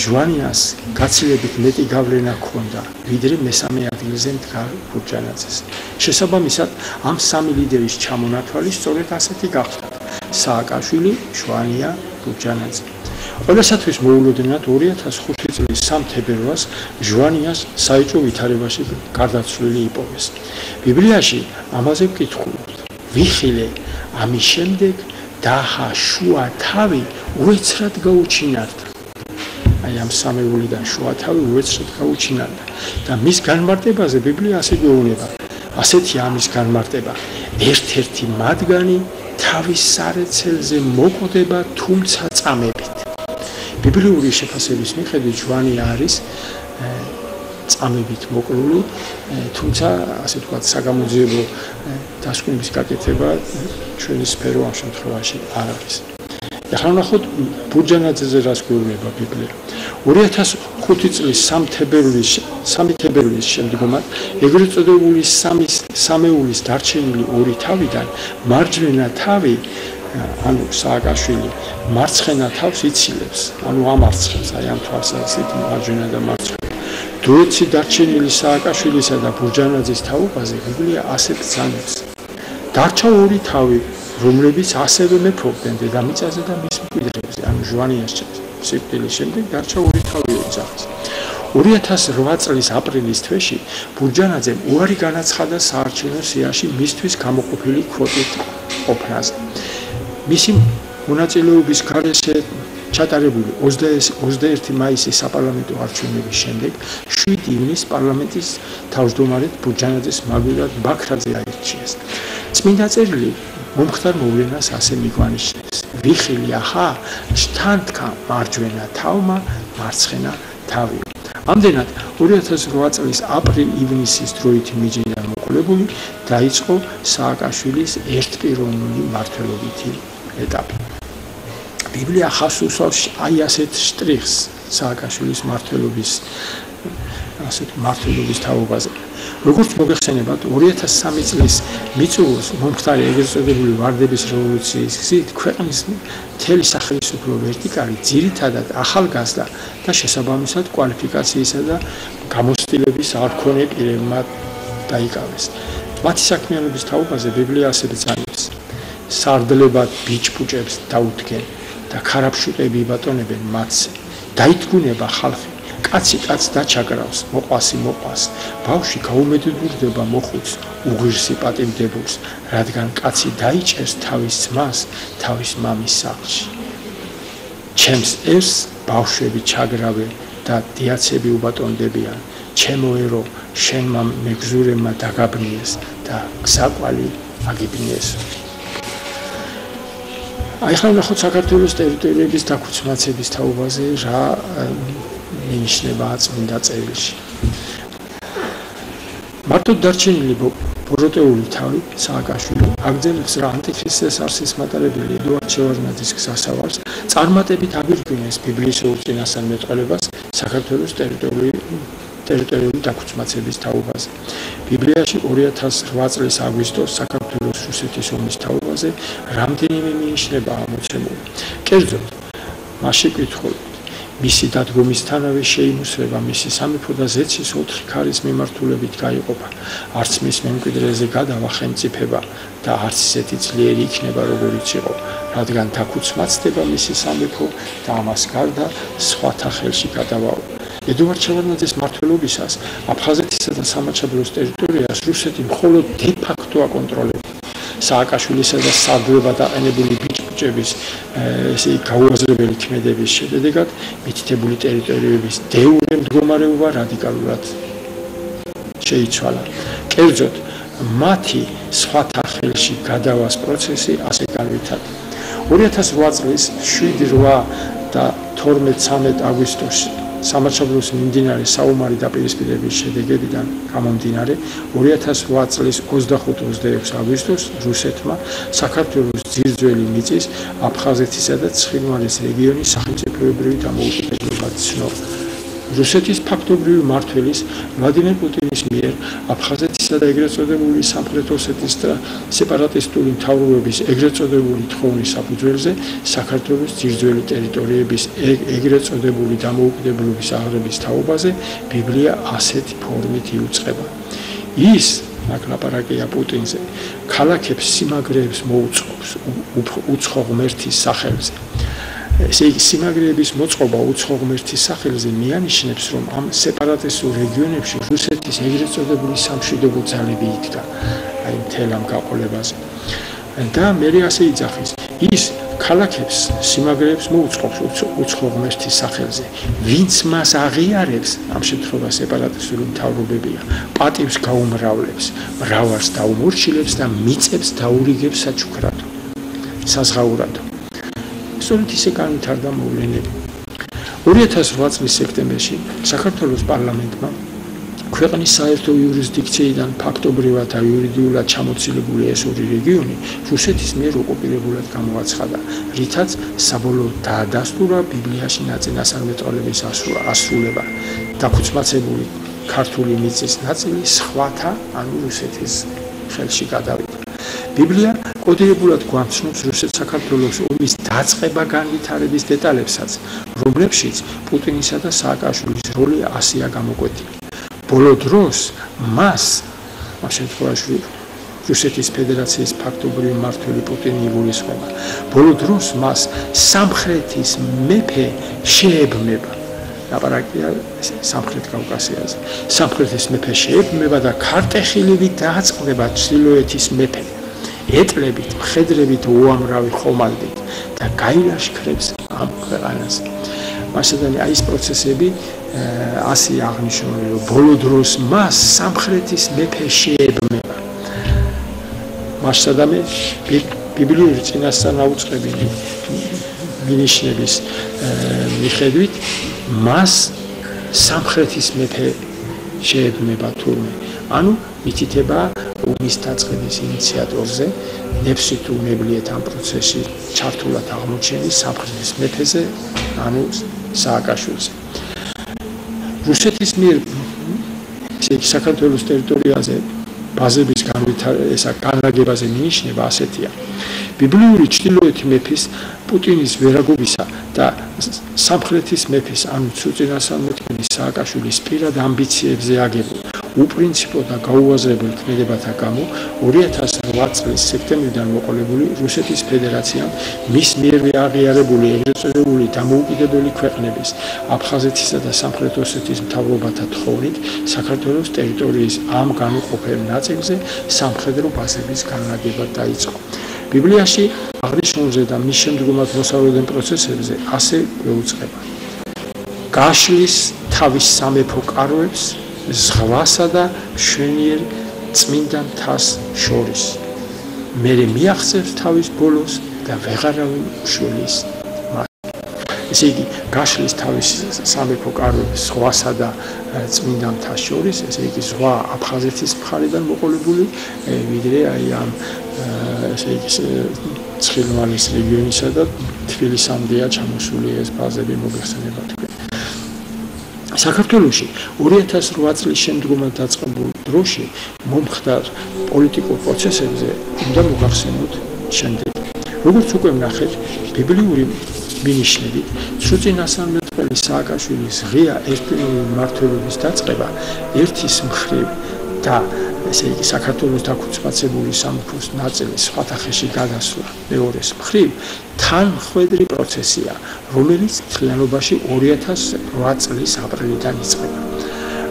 ჟვანიას გაცილებით მეტი გავლენა ჰქონდა, ვიდრე მესამე ადგილზე მდგარ ბურჯანაძეს. შესაბამისად, ამ სამი ლიდერის ჩამონათვალი სწორედ ასეთი გახდა: სააკაშვილი, ჟვანია, ბურჯანაძე. ყველასათვის მოულოდნელად 2005 წლის 3 თებერვალს ჟვანიას საეჭვო ვითარებაში გარდაცვლილი იპოვეს. ბიბლიაში ამაზე ვკითხულობთ: ვიხილე ამის შემდეგ დაჰა შუა თავი უეცრად გაუჩინარდა. აი ამ სამეულიდან შუა თავი უეცრად გაუჩინარდა და მის განმარტებაზე ბიბლია ასე გვეუბნება: ასეთია ამის განმარტება, ერთ-ერთი მათგანი თავის სარეცელზე მოკვდება, თუმცა წამებით. ბიბლიური შეფასების მიხედვით ჟვანია არის წამებით მოკლული, თუმცა ასე ვთქვათ, საგამოძიებო დასკვნების გაკეთება ჩვენი სფერო ამ შემთხვევაში არ არის. ახლა ნახოთ ბურჯანაძეზე რას გვეუბნება ბიბლია. 2005 წლის 3 თებერვლის შემდგომად ეგრეთ წოდებული სამეულის დარჩენილი ორი თავიდან მარჯვენა თავი, ანუ სააკაშვილი, მარცხენა თავს იცილებს, ანუ ამარცხებს, აი ამ თვალსაზრისით მარჯვენა და მარცხენა. დუეტში დარჩენილი სააკაშვილისა და ბურჯანაძის თაობაზე ბიბლია ასე ბრძანებს: დარჩა ორი თავი, რომლებიც ასევე მეფობდნენ დედამიწაზე და მის მკვიდრებზე, ანუ ჟვანიას სიკვდილის შემდეგ დარჩა ორი თავი ოჯახის. 2008 წლის აპრილის თვეში ბურჯანაძემ უარი განაცხადა საარჩევნო სიაში მისთვის გამოყოფილი კვოტით ყოფნაზე. მისი მონაწილეობის გარეშე ჩატარებული 21 მაისის საპარლამენტო არჩევნების შემდეგ 7 ივნისს პარლამენტის თავმჯდომარედ ბურჯანაძეს მაგვილად ბაქრაძე აირჩიეს. წმინდა წერილი მომხდარ მოვლენას ასე მიგვანიშნებს: ვიხილი ახა შთანთქა მარჯვენა თავმა მარცხენა თავი. ამდენად 2008 წლის აპრილ-ივნისის დროითი მიჯნიდან მოყოლებული დაიწყო სააკაშვილის ერთპიროვნული მმართველობითი ეტაპი. ბიბლია ხას უსვავს აი ასეთ შტრიხს სააკაშვილის მმართველობის თაობაზე. როგორც მოგეხსენებათ, 2003 წლის მიწურულს მომხდარი ეგრეთ წოდებული ვარდების რევოლუციის გზით ქვეყნის მთელი სახელმწიფო ვერტიკალი ძირითადად ახალგაზრდა და შესაბამისად კვალიფიკაციისა და გამოცდილების არ მქონე პირებმა დაიკავეს. მათი საქმიანობის თაობაზე ბიბლია ასე ბრძანებს: სარდლებად ბიჭ-ბუჭებს დაუდგენ და ქარაფშუტები იბატონებენ მათზე. დაითგუნება ხალხი, კაცი კაცს დაჩაგრავს, მოყვასი მოყვას, ბავშვი გაუმედურდება მოხუც, უღირსი პატიმდებულს, რადგან კაცი დაიჭერს თავის ძმას, თავის მამის სახლში. ჩემს ერს ბავშვები ჩაგრავენ და დიაცები უბატონდებიან, ჩემო ერო, შენმა მეგზურებმა დაგაბნიეს და გზაკვალი აგიბნიეს. აი ხან ნახოთ საქართველოს ტერიტორიების დაქუცმაცების თაობაზე რა მინიშნება წმინდა წერილში. მარტოდ დარჩენილი ბოროტეული თავი სააკაშვილი აგრძელებს რა ანტიქრისტეს არსის მატარებელი ედუარდ შევარდნაძის გზასავარს წარმატებით აგვირგვინეს ბიბლიის ორწინასწარმეტყველებას საქართველოს ტერიტორიული დაქუცმაცების თაობაზე. ბიბლიაში 2008 წლის აგვისტოს საქართველოს რუსეთის ომის თაობაზე რამდენიმე მინიშნებაა მოცემული. კერძოდ, მასში კითხულობთ, მისი დადგომისთანავე შეიმუსრება მისი სამეფო და ზეცის 4 ქარის მიმართულებით გაიყოფა. არც მის მემკვიდრეზე გადავა ხელმწიფება და არც ისეთი ძლიერი იქნება, როგორიც იყო, რადგან თაქუც მაცდება მისი სამეფო და ამას გარდა სხვათა ხელში გადავაო. ედუარდ შევარდნაძის მმართველობისას აფხაზეთისა და სამაჩაბლოს ტერიტორიას რუსეთი მხოლოდ დე-ფაქტო აკონტროლებდა. სააკაშვილისა და სარდლებად აყენებული ბიჭბიჭების გაუაზრებელი ქმედების შედეგად მითითებული ტერიტორიების დე-იურე მდგომარეობა რადიკალურად შეიცვალა. კერძოდ, მათი სხვათა ხელში გადავას პროცესი ასე განვითარდა. 2008 წლის 7-8 და 12-13 აგვისტოში სამაჩაბლოს მიმდინარე საომარი დაპირისპირების შედეგებიდან გამომდინარე 2008 წლის 25-26 აგვისტოს რუსეთმა საქართველოს ძირძველი მიწის აფხაზეთისა და ცხინვალის რეგიონის სახელმწიფოებრივი დამოუკიდებლობა ცნო. რუსეთის ფაქტობრივი მმართველის ვლადიმერ პუტინის მიერ აფხაზეთისა და ეგრეთ წოდებული სამხრეთ ოსეთის სეპარატისტული მთავრობების ეგრეთ წოდებული თხოვნის საფუძველზე საქართველოს ძირძველი ტერიტორიების ეგრეთ წოდებული დამოუკიდებლობის აღრების თაობაზე ბიბლია ასეთი ფორმით იუწყება. ის ლაპარაკია პუტინზე, ქალაქებს სიმაგრეებს მოუწყობს უცხო ღმერთის სახელზე. ესე იგი, სიმაგრეების მოწყობა უცხო ღმერთის სახელზე მიანიშნებს, რომ ამ სეპარატისტულ რეგიონებში რუსეთის ეგრეთ წოდებული სამშვიდობო ძალები იდგა, აი მთელ ამ გაყოლებაზე. და მე ასე იძახის, ის ქალაქებს სიმაგრეებს მოუწყობს უცხო ღმერთის სახელზე, ვინც მას აღიარებს, ამ შემთხვევაში სეპარატისტული მთავრობებია, პატივს გაუმრავლებს, მრავალს დაუმორჩილებს და მიწებს დაურიგებს საჩუქრად, საზღაურად. სწორედ ისე განვითარდა მოვლენები. 2008 წლის სექტემბერში საქართველოს პარლამენტმა ქვეყნის საერთო იურისდიქციიდან ფაქტობრივად და იურიდიულად ჩამოცილებული ეს ორი რეგიონი რუსეთის მიერ ოკუპირებულად გამოაცხადა, რითაც საბოლოოდ დაადასტურა ბიბლიაში ნაწინასწარმეტყველების ასრულება. დაქუცმაცებული ქართული მიწის ნაწილი სხვათა, ანუ რუსეთის ხელში გადავიდა. ბიბლია კოდირებულად გვამცნობს რუსეთ-საქართველოს ომის დაწყება განვითარების დეტალებსაც, რომლებშიც პუტინისა და სააკაშვილის როლი ასეა გამოკვეთილი. ბოლო დროს მას, ამ შემთხვევაში რუსეთის ფედერაციის ფაქტობრივი მმართველი პუტინი იგულისხმება, ბოლო დროს მას სამხრეთის მეფე შეებმება. ლაპარაკია სამხრეთ კავკასიაზე. სამხრეთის მეფე შეებმება და ქარტეხილივით დააწყდება ჩრდილოეთის მეფე. ეტლებით, მხედრებით, უამრავი ხომალდით და გაილაშქრებს ამ ქვეყანას. მასედანი აი ეს პროცესები ასე აღნიშნული, რომ ბოლო დროს მას სამხრეთის მეფე შეებმება. მასადამე ბიბლიური წინასწარმეტყველების მინიშნების მიხედვით მას სამხრეთის მეფე შეებმება თურმე. ანუ მითითება ომის დაწყების ინიციატორზე, ნებსით უნებლიეთ ამ პროცესში ჩართულად აღმოჩენის სამხრეთის მეფეზე, ანუ სააკაშვილზე. რუსეთის მიერ საქართველოს ტერიტორიაზე ბაზების განლაგებაზე მინიშნება ასეთია. ბიბლიური ჩრდილოეთი მეფის პუტინის ვერაგობისა და სამხრეთის მეფის, ანუ წინასწარმეტყველის სააკაშვილის პირად ამბიციებზე აგებულ უპრინციპო და გაუაზრებელ ქმედებათა გამო 2008 წლის სექტემბრიდან მოყოლებული რუსეთის ფედერაციამ მის მიერვე აღიარებული ეგრეთ წოდებული დამოუკიდებელი ქვეყნების აფხაზეთისა და სამხრეთ ოსეთის მთავრობათა თხოვნით საქართველოს ტერიტორიის ამ განუყოფელ ნაწილზე სამხედრო ბაზების განლაგება დაიწყო. ბიბლიაში აღნიშნულზე და მის შემდგომად მოსავლოდენ პროცესებზე ასე გვეუწყება. გაშლის თავის სამეფო კაროებს ზღვასა და მშვენიერ წმინდა მთას შორის. მერე მიაღწევს თავის ბოლოს და ვეღარავინ უშველის მას. ესე იგი, გაშლის თავის სამეფო კაროებს ზღვასა და წმინდა მთას შორის, ესე იგი, ზღვა აფხაზეთის მხარიდან მოყოლებული, ვიდრე აი ამ ესე იგი ცხინვალის რეგიონისა და თბილისამდეა ჩამოსული ეს ბაზები მოგეხსენება თქვენ. საქართველოში 2008 წლის შემდგომად დაწყებულ დროში მომხდარ პოლიტიკურ პროცესებზე უნდა მოგახსენოთ შემდეგი. როგორც უკვე ვნახეთ, ბიბლიური მინიშნებით, სრულწინასწარმეტყველი სააკაშვილის ღია ერთპიროვნული მმართველობის დაწყება ერთის მხრივ და ესე იგი საქართველოს დაქუცმაცებული სამეფოს ნაწილის სხვათა ხელში გადასვლა მეორეს მხრივ თანმხვედრი პროცესია, რომელიც მთლიანობაში 2008 წლის აპრილიდან იწყება.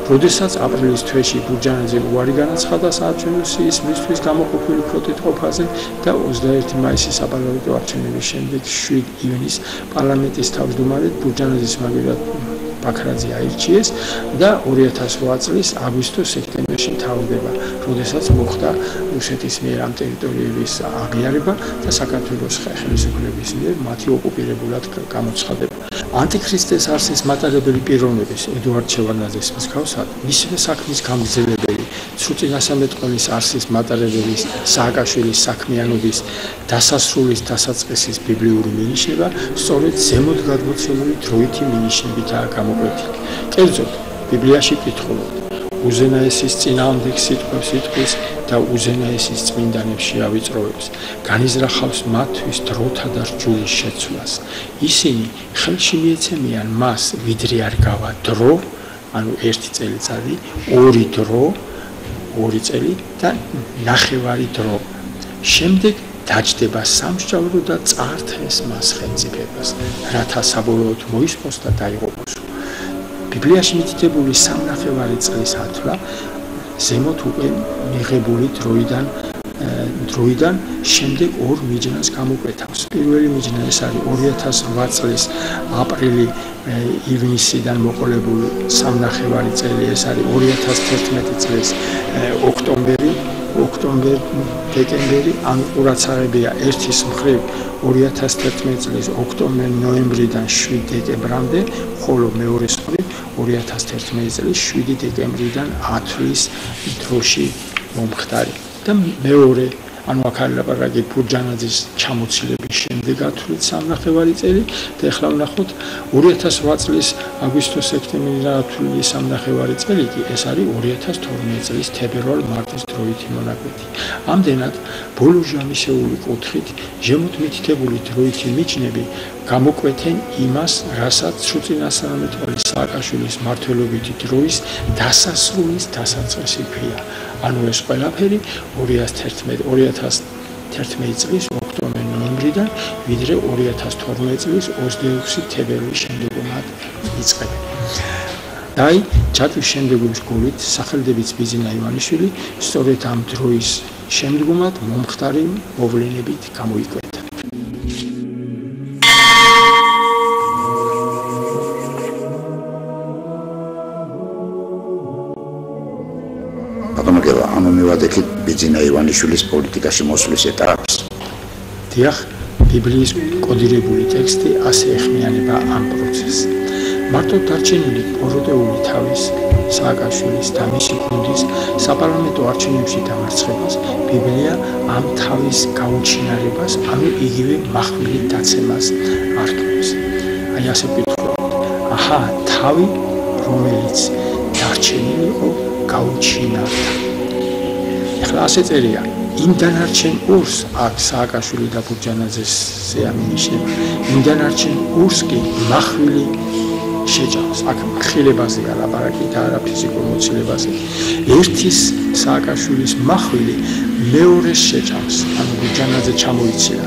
როდესაც აპრილის თვეში ბურჯანაძემ უარი განაცხადა საარჩევნო სიის მისთვის გამოყოფილი ფოტოეთყოფაზე და 21 მაისის საპარლამენტო არჩევნების შემდეგ 7 ივნის პარლამენტის თავმჯდომარედ ბურჯანაძის მაგივრად ბაქრაძე აირჩიეს და 2008 წლის აგვისტო-სექტემბერში მთავრდება, როდესაც მოხდა რუსეთის მიერ ამ ტერიტორიების აღიარება და საქართველოს ხელისუფლების მიერ მათი ოკუპირებულად გამოცხადება. ანტიქრისტეს არსის მატარებელი პიროვნების ედუარდ შევარდნაძის მსგავსად, მისივე საქმის გამგზელებელი, სრულწინასწარმეტყველის არსის მატარებლის სააკაშვილის საქმიანობის დასასრულის დასაწყისის ბიბლიური მინიშნება სწორედ ზემოთ გადმოცემული დროითი მინიშნებითაა გამოკვეთილი. კერძოდ, ბიბლიაში კითხულობთ: უზენაესის წინააღმდეგ სიტყვის და უზენაესის წმინდანებს შეავიწროებს, განიზრახავს მათთვის დროთა და რჯულის შეცვლას. ისინი ხელში მიეცემიან მას, ვიდრე არ გავა დრო, ანუ 1 წელიწადი, 2 დრო, 2 წელი და ნახევარი დრო. შემდეგ დაჯდება სამსჯავრო და წაართეს მას ხელმწიფებას, რათა საბოლოოდ მოისმოს და დაიღუპოს. ბიბლიაში მითითებული 3.5 წლის ათვლა ზემოთ უკვე მიღებული დროიდან შემდეგ 2 მიჯნას გამოკვეთავს. პირველი მიჯნა ეს არის 2008 წლის აპრილი ივნისიდან მოყოლებული 3.5 წელი, ეს არის 2011 წლის ოქტომბერი, ან ყურაცაღებია ერთის მხრივ 2011 წლის ოქტომბერ-ნოემბრიდან 7 დეკემბრამდე, ხოლო მეორეს მხრივ 2011 წლის 7 დეკემბრიდან ათვლის დროში მომხდარი. და მეორე, ანუ აქ არის ლაპარაკი ბურჯანაძის ჩამოცილების შემდეგ ათვლით 3.5 წელი და ახლა ვნახოთ 2008 წლის აგვისტო-სექტემბრიდან ათვლილი 3.5 წელი კი ეს არის 2012 წლის თებერვალ-მარტის დროითი მონაკვეთი. ამდენად, ბოლო ჟამისეული კუთხით ჟემოთ მითითებული დროითი მიჯნები გამოკვეთენ იმას, რასაც სრულწინასწარმეტყველი სააკაშვილის მმართველობითი დროის დასასრულის დასაწყისი ჰქვია. ანუ ეს ყველაფერი 2011 წლის ოქტომბერ-ნოემბრიდან, ვიდრე 2012 წლის 26 თებერვლის შემდგომად იწყება. დაი ჩატვის შემდეგობის გულით სახელდებით ბიზინა ივანიშვილი სწორედ ამ დროის შემდგომად მომხდარი მოვლენებით გამოიკვეთა. ანუ მივადექით ბიზინა ივანიშვილის პოლიტიკაში მოსვლის ეტაპს. დიახ, ბიბლიის კოდირებული ტექსტი ასე ეხმიანება ამ პროცესს. მარტო დარჩენილი პოროტეული თავის სააკაშვილის და მისი გუნდის საპარლამენტო არჩევნებში დამარცხებას ბიბლია ამ თავის გაუჩინარებას, ანუ იგივე מחვილით დაცემას ართმევს. აი ასე ვკითხულობთ. აჰა, თავი, რომელიც დარჩენილი იყო გაუჩინარდა. ახლა ასე წერია: იმ დანარჩენ ორს აქ სააკაშვილი და ბურჯანაძეზე ამინიშნება. იმ დანარჩენ ორს კი מחვილი შეჭამს. აქ მხილებაზეა ლაპარაკი და არა ფიზიკურ მოცილებაზე. ერთის სააკაშვილის מחვილი მეორეს შეჭამს. ანუ ბურჯანაძე ჩამოიცინა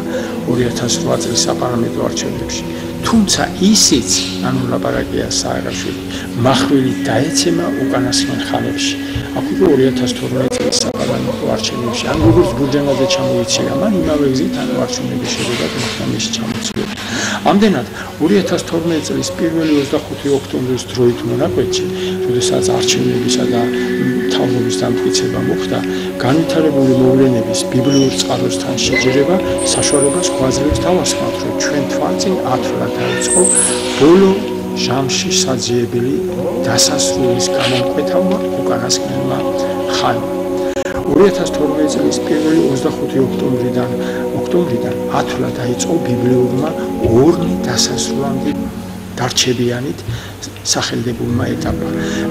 2008 წლის საპარლამენტო არჩევნებში. თუმცა ისიც, ანუ ლაპარაკია სააკაშვილი, מחვილი დაეცემა უკანასკნელ ხანებში. აქ უკვე 2012 წლის საპარლამენტო არჩევნებში, ან როგორც ბურჯანაძე ჩამოიცინა, მან იმავე გზით ანუ არჩევნების შედეგად მოხდა მისი ჩამოცილება. ამდენად 2012 წლის 1-25 ოქტომბრის დროით მონაკვეთში, როდესაც არჩევნებისა და მთავრობის დამტკიცება მოხდა, განვითარებული მოვლენების ბიბლიურ წყაროსთან შეჯერება საშუალებას გვაძლევს დავასხმოთ, რომ ჩვენ თვალწინ ათვლა დაიწყო ბოლო ჟამში საძიებელი დასასრულის განმკვეთავმა უკანასკნელმა ხანმა. 2012 წლის 1-25 ოქტომბრიდან ათვლა დაიწყო ბიბლიურმა ორნი დასასრულამდე დარჩებიანით სახელდებულმა ეტაპმა,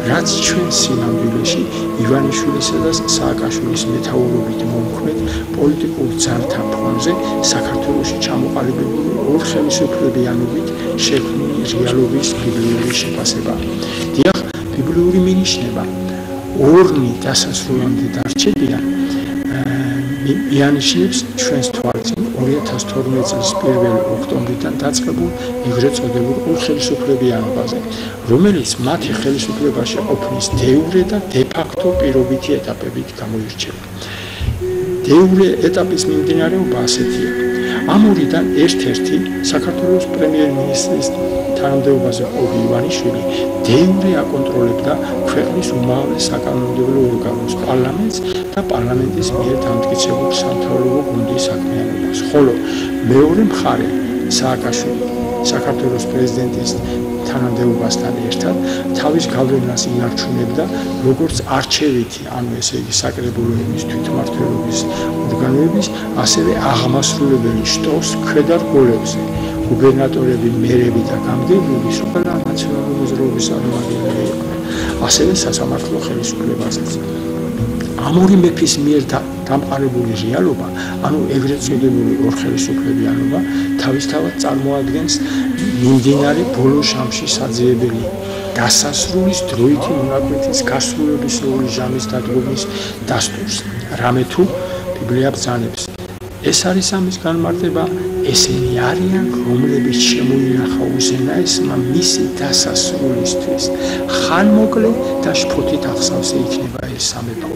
რაც ჩვენ სინამდვილეში ივანიშვილისა და სააკაშვილის მეთაურობით მომქმედ პოლიტიკურ ძალთა ფონზე საქართველოში ჩამოყალიბებული ორ ხელისუფლებიანობით შექმნილი რეალობის ბიბლიური შეფასებაა. დიახ, ბიბლიური მინიშნება ორნი დასასრულამდე დარჩებიან მიანიშნებს ჩვენს თვალწინ 2012 წლის 1 ოქტომბრიდან დაწყებულ ეგრეთ წოდებულ ორ ხელისუფლებიანობაზე, რომელიც მათი ხელისუფლებაში ყოფნის დეიურე და დე-ფაქტო პირობითი ეტაპებით გამოირჩევა. დეიურე ეტაპის მიმდინარეობა ასეთია. ამ ორიდან ერთ-ერთი საქართველოს პრემიერ-მინისტრის თანამდებობაზე ყოფილი ივანიშვილი დეიურე აკონტროლებდა ქვეყნის უმაღლეს საკანონმდებლო ორგანოს პარლამენტს და პარლამენტის მიერ დამტკიცებულ სამთავრობო გუნდის საქმიანობას, ხოლო მეორე მხარე სააკაშვილი საქართველოს პრეზიდენტის თანამდებობასთან ერთად თავის გავლენას ინარჩუნებდა როგორც არჩევითი, ანუ ესე იგი საკრებულოების თვითმმართველობის ორგანოების, ასევე აღმასრულებელი შტოს ქვედარგოლებზე, გუბერნატორები, მერები და გამგებლები სუპერა ნაციონალური მოძრაობის წარმომადგენლები იყვნენ, ასევე სასამართლო ხელისუფლებაზეც. ამ ორი მეფის მიერ დამყარებული რეალობა, ანუ ეგრეთ წოდებული ორ ხელისუფლებიანობა, თავისთავად წარმოადგენს მიმდინარე ბოლო შამში საძიებელი დასასრულის დროითი მონაკვეთის გასრულებისეული ჟამის დადგომის დასტურს, რამე თუ ბიბლია ბრძანებს. ეს არის ამის განმარტება, ესენი არიან, რომლებიც შემოინახა უზენაესმა მისი დასასრულისთვის. ხანმოკლე და შფოთით ახსავსე იქნება ეს სამეფო.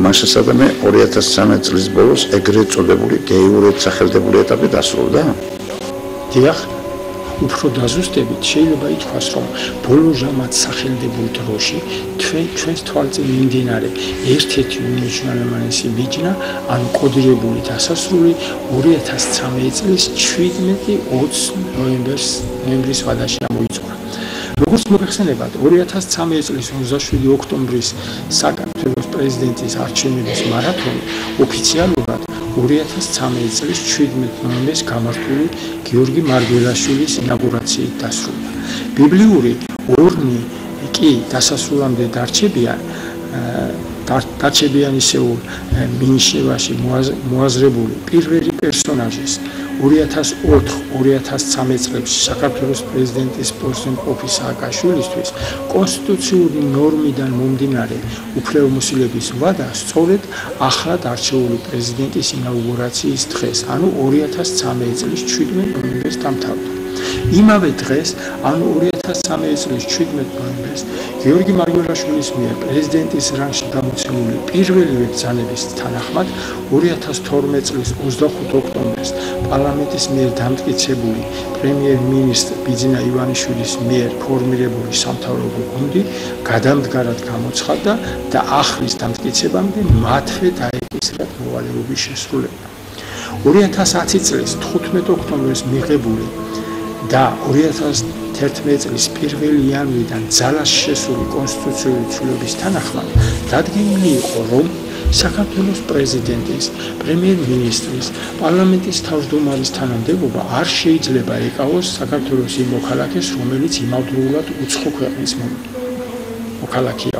მას შესაბამე 2013 წლის ბოლოს ეგრეთ წოდებული გეიურეთ სახელდებული ეტაპი დასრულდა? დიახ, უფრო დაზუსტებით შეიძლება ითქვას, რომ ბოლო ჟამად სახელდებულ დროში ჩვენს თვალწინ მიმდინარე ერთ-ერთი უმნიშვნელოვანესი მიჯნა, ანუ კოდირებული დასასრული 2013 წლის 17-20 ნოემბრის ვადაში მოიწურა. როგორც მოგეხსენებათ, 2013 წლის 27 ოქტომბრის საქართველოს პრეზიდენტის არჩევნების მარათონი ოფიციალურად 2013 წლის 17 ნოემბერს გამართული გიორგი მარგველაშვილის ინაუგურაციით დასრულდა. ბიბლიური ორნი კი დასასრულამდე დარჩებიან ისეულ მინიშნებაში მოაზრებული პირველი პერსონაჟის 2004-2013 წლებში საქართველოს პრეზიდენტის პოსტზე მყოფი სააკაშვილისთვის კონსტიტუციური ნორმიდან მომდინარე უფლებამოსილების ვადა სწორედ ახლად არჩეული პრეზიდენტის ინაუგურაციის დღეს, ანუ 2013 წლის 17 ნოემბერს დამთავრდა. იმავე დღეს, ანუ 2013 წლის 17 ნოემბერს, გიორგი მარგველაშვილის მიერ პრეზიდენტის რანგში გამოცემული პირველივე ბრძანების თანახმად 2012 წლის 25 ოქტომბერს პარლამენტის მიერ დამტკიცებული პრემიერ-მინისტრ ბიძინა ივანიშვილის მიერ ფორმირებული სამთავრობო გუნდი გადამდგარად გამოცხადდა და ახლის დამტკიცებამდე მათვე დაეკისრათ მოვალეობის შესრულება. 2010 წლის 15 ოქტომბერს მიღებული და 2011 წლის 1 იანვრიდან ძალაში შესული კონსტიტუციური ცვლილების თანახმად დადგენილი იყო, რომ საქართველოს პრეზიდენტის, პრემიერ-მინისტრის, პარლამენტის თავმჯდომარის თანამდებობა არ შეიძლება ეკავოს საქართველოს იმ მოქალაქეს, რომელიც იმავდროულად უცხო ქვეყნის მოქალაქეა.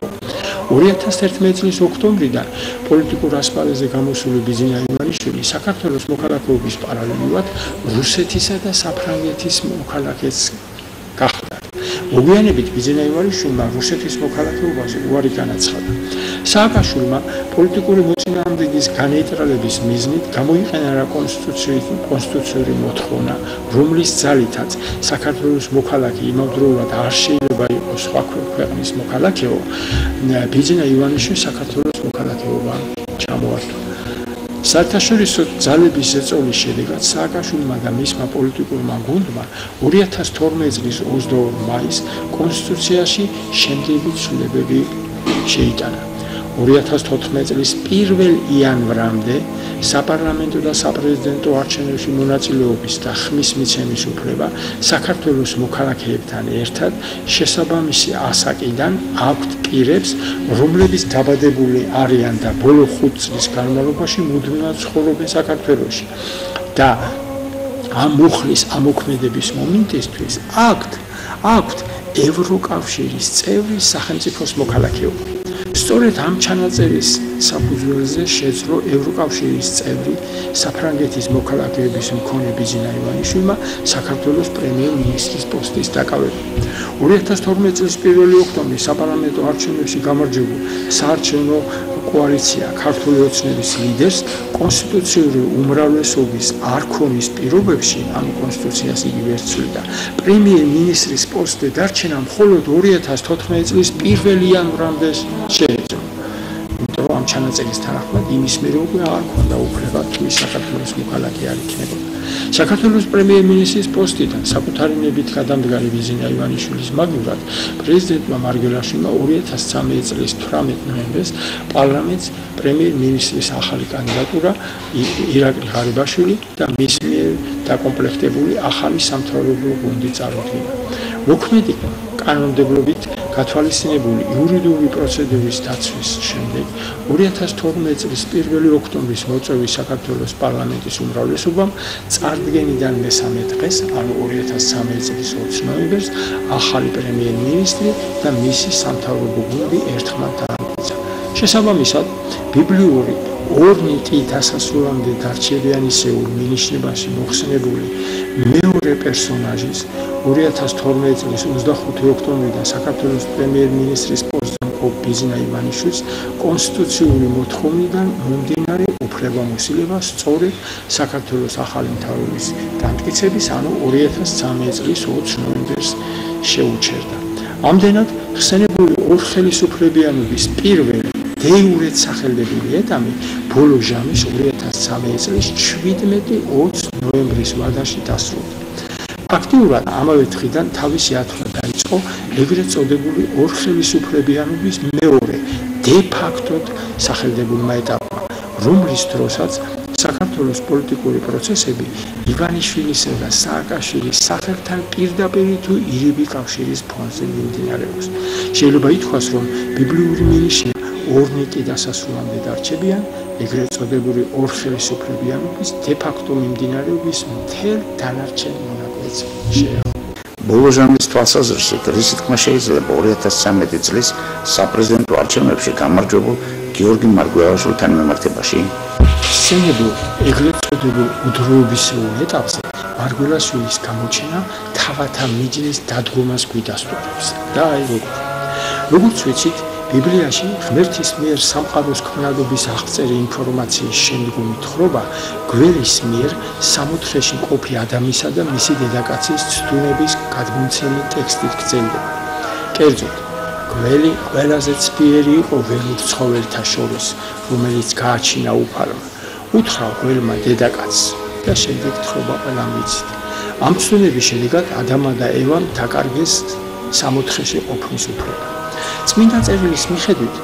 2011 წლის ოქტომბრიდან პოლიტიკურ ასპარეზზე გამოსული ბიძინა ივანიშვილი საქართველოს მოქალაქეობის პარალელურად რუსეთისა და საფრანგეთის მოქალაქეც გახდა. მოგვიანებით ბიძინა ივანიშვილმა რუსეთის მოქალაქეობაზე უარი განაცხადა. სააკაშვილმა პოლიტიკური მოწინააღმდეგის განეიტრალების მიზნით გამოიყენა რა კონსტიტუციური მოთხოვნა, რომლის ძალითაც საქართველოს მოქალაქე იმავდროულად არ შეიძლება იყოს სხვა ქვეყნის მოქალაქეო, ბიძინა ივანიშვილს საქართველოს მოქალაქეობა ჩამოართვა. საერთაშორისო ძალების ზეწოლის შედეგად სააკაშვილმა და მისმა პოლიტიკურმა გუნდმა 2012 წლის 22 მაისს კონსტიტუციაში შემდეგი ცვლილებები შეიტანა. 2014 წლის 1 იანვრამდე საპარლამენტო და საპრეზიდენტო არჩევნებში მონაწილეობის და ხმის მიცემის უფლება საქართველოს მოქალაქეებთან ერთად შესაბამისი ასაკიდან აქვთ პირებს, რომლებიც დაბადებული არიან და ბოლო 5 წლის განმავლობაში მუდმივად ცხოვრობენ საქართველოში და ამ მუხლის ამოქმედების მომენტისთვის აქვთ ევროკავშირის წევრი სახელმწიფოს მოქალაქეობა. სწორედ ამ ჩანაწერის საფუძველზე შეძლო ევროკავშირის წევრი საფრანგეთის მოქალაქეების მქონე ბიძინა ივანიშვილმა საქართველოს პრემიერ-მინისტრის პოსტის დაკავება. 2012 წლის 1 ოქტომბრის საპარლამენტო არჩევნებში გამარჯვებულ საარჩევნო კოალიცია ქართული ოცნების ლიდერს კონსტიტუციური უმრავლესობის არქონის პირობებში, ანუ კონსტიტუციას იგივე ერცვიდა, პრემიერ-მინისტრის პოსტზე დარჩენა მხოლოდ 2014 წლის 1 იანვრამდე შეეძლო. იმიტომ რომ ამ ჩანაწერის თანახმად იმის მიერ უკვე არ ქონდა უფლება თუ ის საქართველოს მოქალაქე არ იქნებოდა. საქართველოს პრემიერ-მინისტრის პოსტიდან საკუთარი ნებით გადამდგარი ბიძინა ივანიშვილის მაგივრად პრეზიდენტმა მარგველაშვილმა 2013 წლის 18 ნოემბერს პარლამენტს პრემიერ-მინისტრის ახალი კანდიდატურა ირაკლი ღარიბაშვილი და მის მიერ დაკომპლექტებული ახალი სამთავრობო გუნდი წარუდგინა. მოქმედი კანონმდებლობით გათვალისწინებული იურიდიული პროცედურის დაცვის შემდეგ 2012 წლის 1 ოქტომბრის მოწვევის საქართველოს პარლამენტის უმრავლესობამ წარდგენიდან მესამე დღეს, ანუ 2013 წლის 20 ნოემბერს, ახალი პრემიერ-მინისტრი და მისი სამთავრობო გუნდი ერთხმად დაამტკიცა. შესაბამისად, ბიბლიური ორნიტი დასასრულამდე დარჩებიანი სეულ მინიშნებაში მოხსენებული მეორე პერსონაჟის 2012 წლის 25 ოქტომბრიდან საქართველოს პრემიერ-მინისტრის პოსტზე მყოფ ბიძინა ივანიშვილს კონსტიტუციური მოთხოვნიდან მომდინარე უფლებამოსილება სწორედ საქართველოს ახალი მთავრობის დამტკიცების, ანუ 2013 წლის 20 ნოემბერს შეუჩერდა. ამდენად ხსენებული ორხელისუფლებიანობის პირველი დეიურეთ სახელდებული ეტამი ბოლო ჟამის 2013 წლის 17-20 ნოემბრის ვადაში დასრულდა. აქტიურად ამავე დღიდან თავისი ათვლა დაიწყო ეგრეთ წოდებული ორხელისუფლებიანობის მეორე დე-ფაქტოდ სახელდებულმა ეტაპმა, რომლის დროსაც საქართველოს პოლიტიკური პროცესები ივანიშვილისა და სააკაშვილის სახელთან პირდაპირ თუ ირიბი კავშირის ფონზე მიმდინარეობს. შეიძლება ითქვას, რომ ბიბლიური მინიშნება ორნიტი დასასრულამდე დარჩებიან ეგრეთ წოდებული ორხელისუფლებიანობის დე-ფაქტო მიმდინარეობის მთელ დანარჩენ მონაკვეთს შეეხო. ბოლო ჟამის თვალსაზრისით, რისი თქმა შეიძლება 2013 წლის საპრეზიდენტო არჩევნებში გამარჯვებულ გიორგი მარგველაშვილთან მიმართებაში? ხსენებულ ეგრეთ წოდებულ უდროობისეულ ეტაპზე მარგველაშვილის გამოჩენა თავათა მიჯნის დადგომას გვიდასტურებს და აი როგორც ვიცით, ბიბლიაში ღმერთის მიერ სამყაროს ქმნადობის აღწერი ინფორმაციის შემდგომი თხრობა გველის მიერ სამოთხეში მყოფი ადამისა და მისი დედაკაცის ცდუნების გადმოცემი ტექსტით გრძელდება. კერძოდ, გველი ყველაზე ცბიერი იყო ველურ ცხოველთა შორის, რომელიც გააჩინა უფალმა. უთხრა გველმა დედაკაცს და შემდეგ თხრობა ყველამ ვიცით. ამ ცდუნების შედეგად ადამა და ევამ დაკარგეს სამოთხეში ყოფნის უფლება. წმინდა წერილის მიხედვით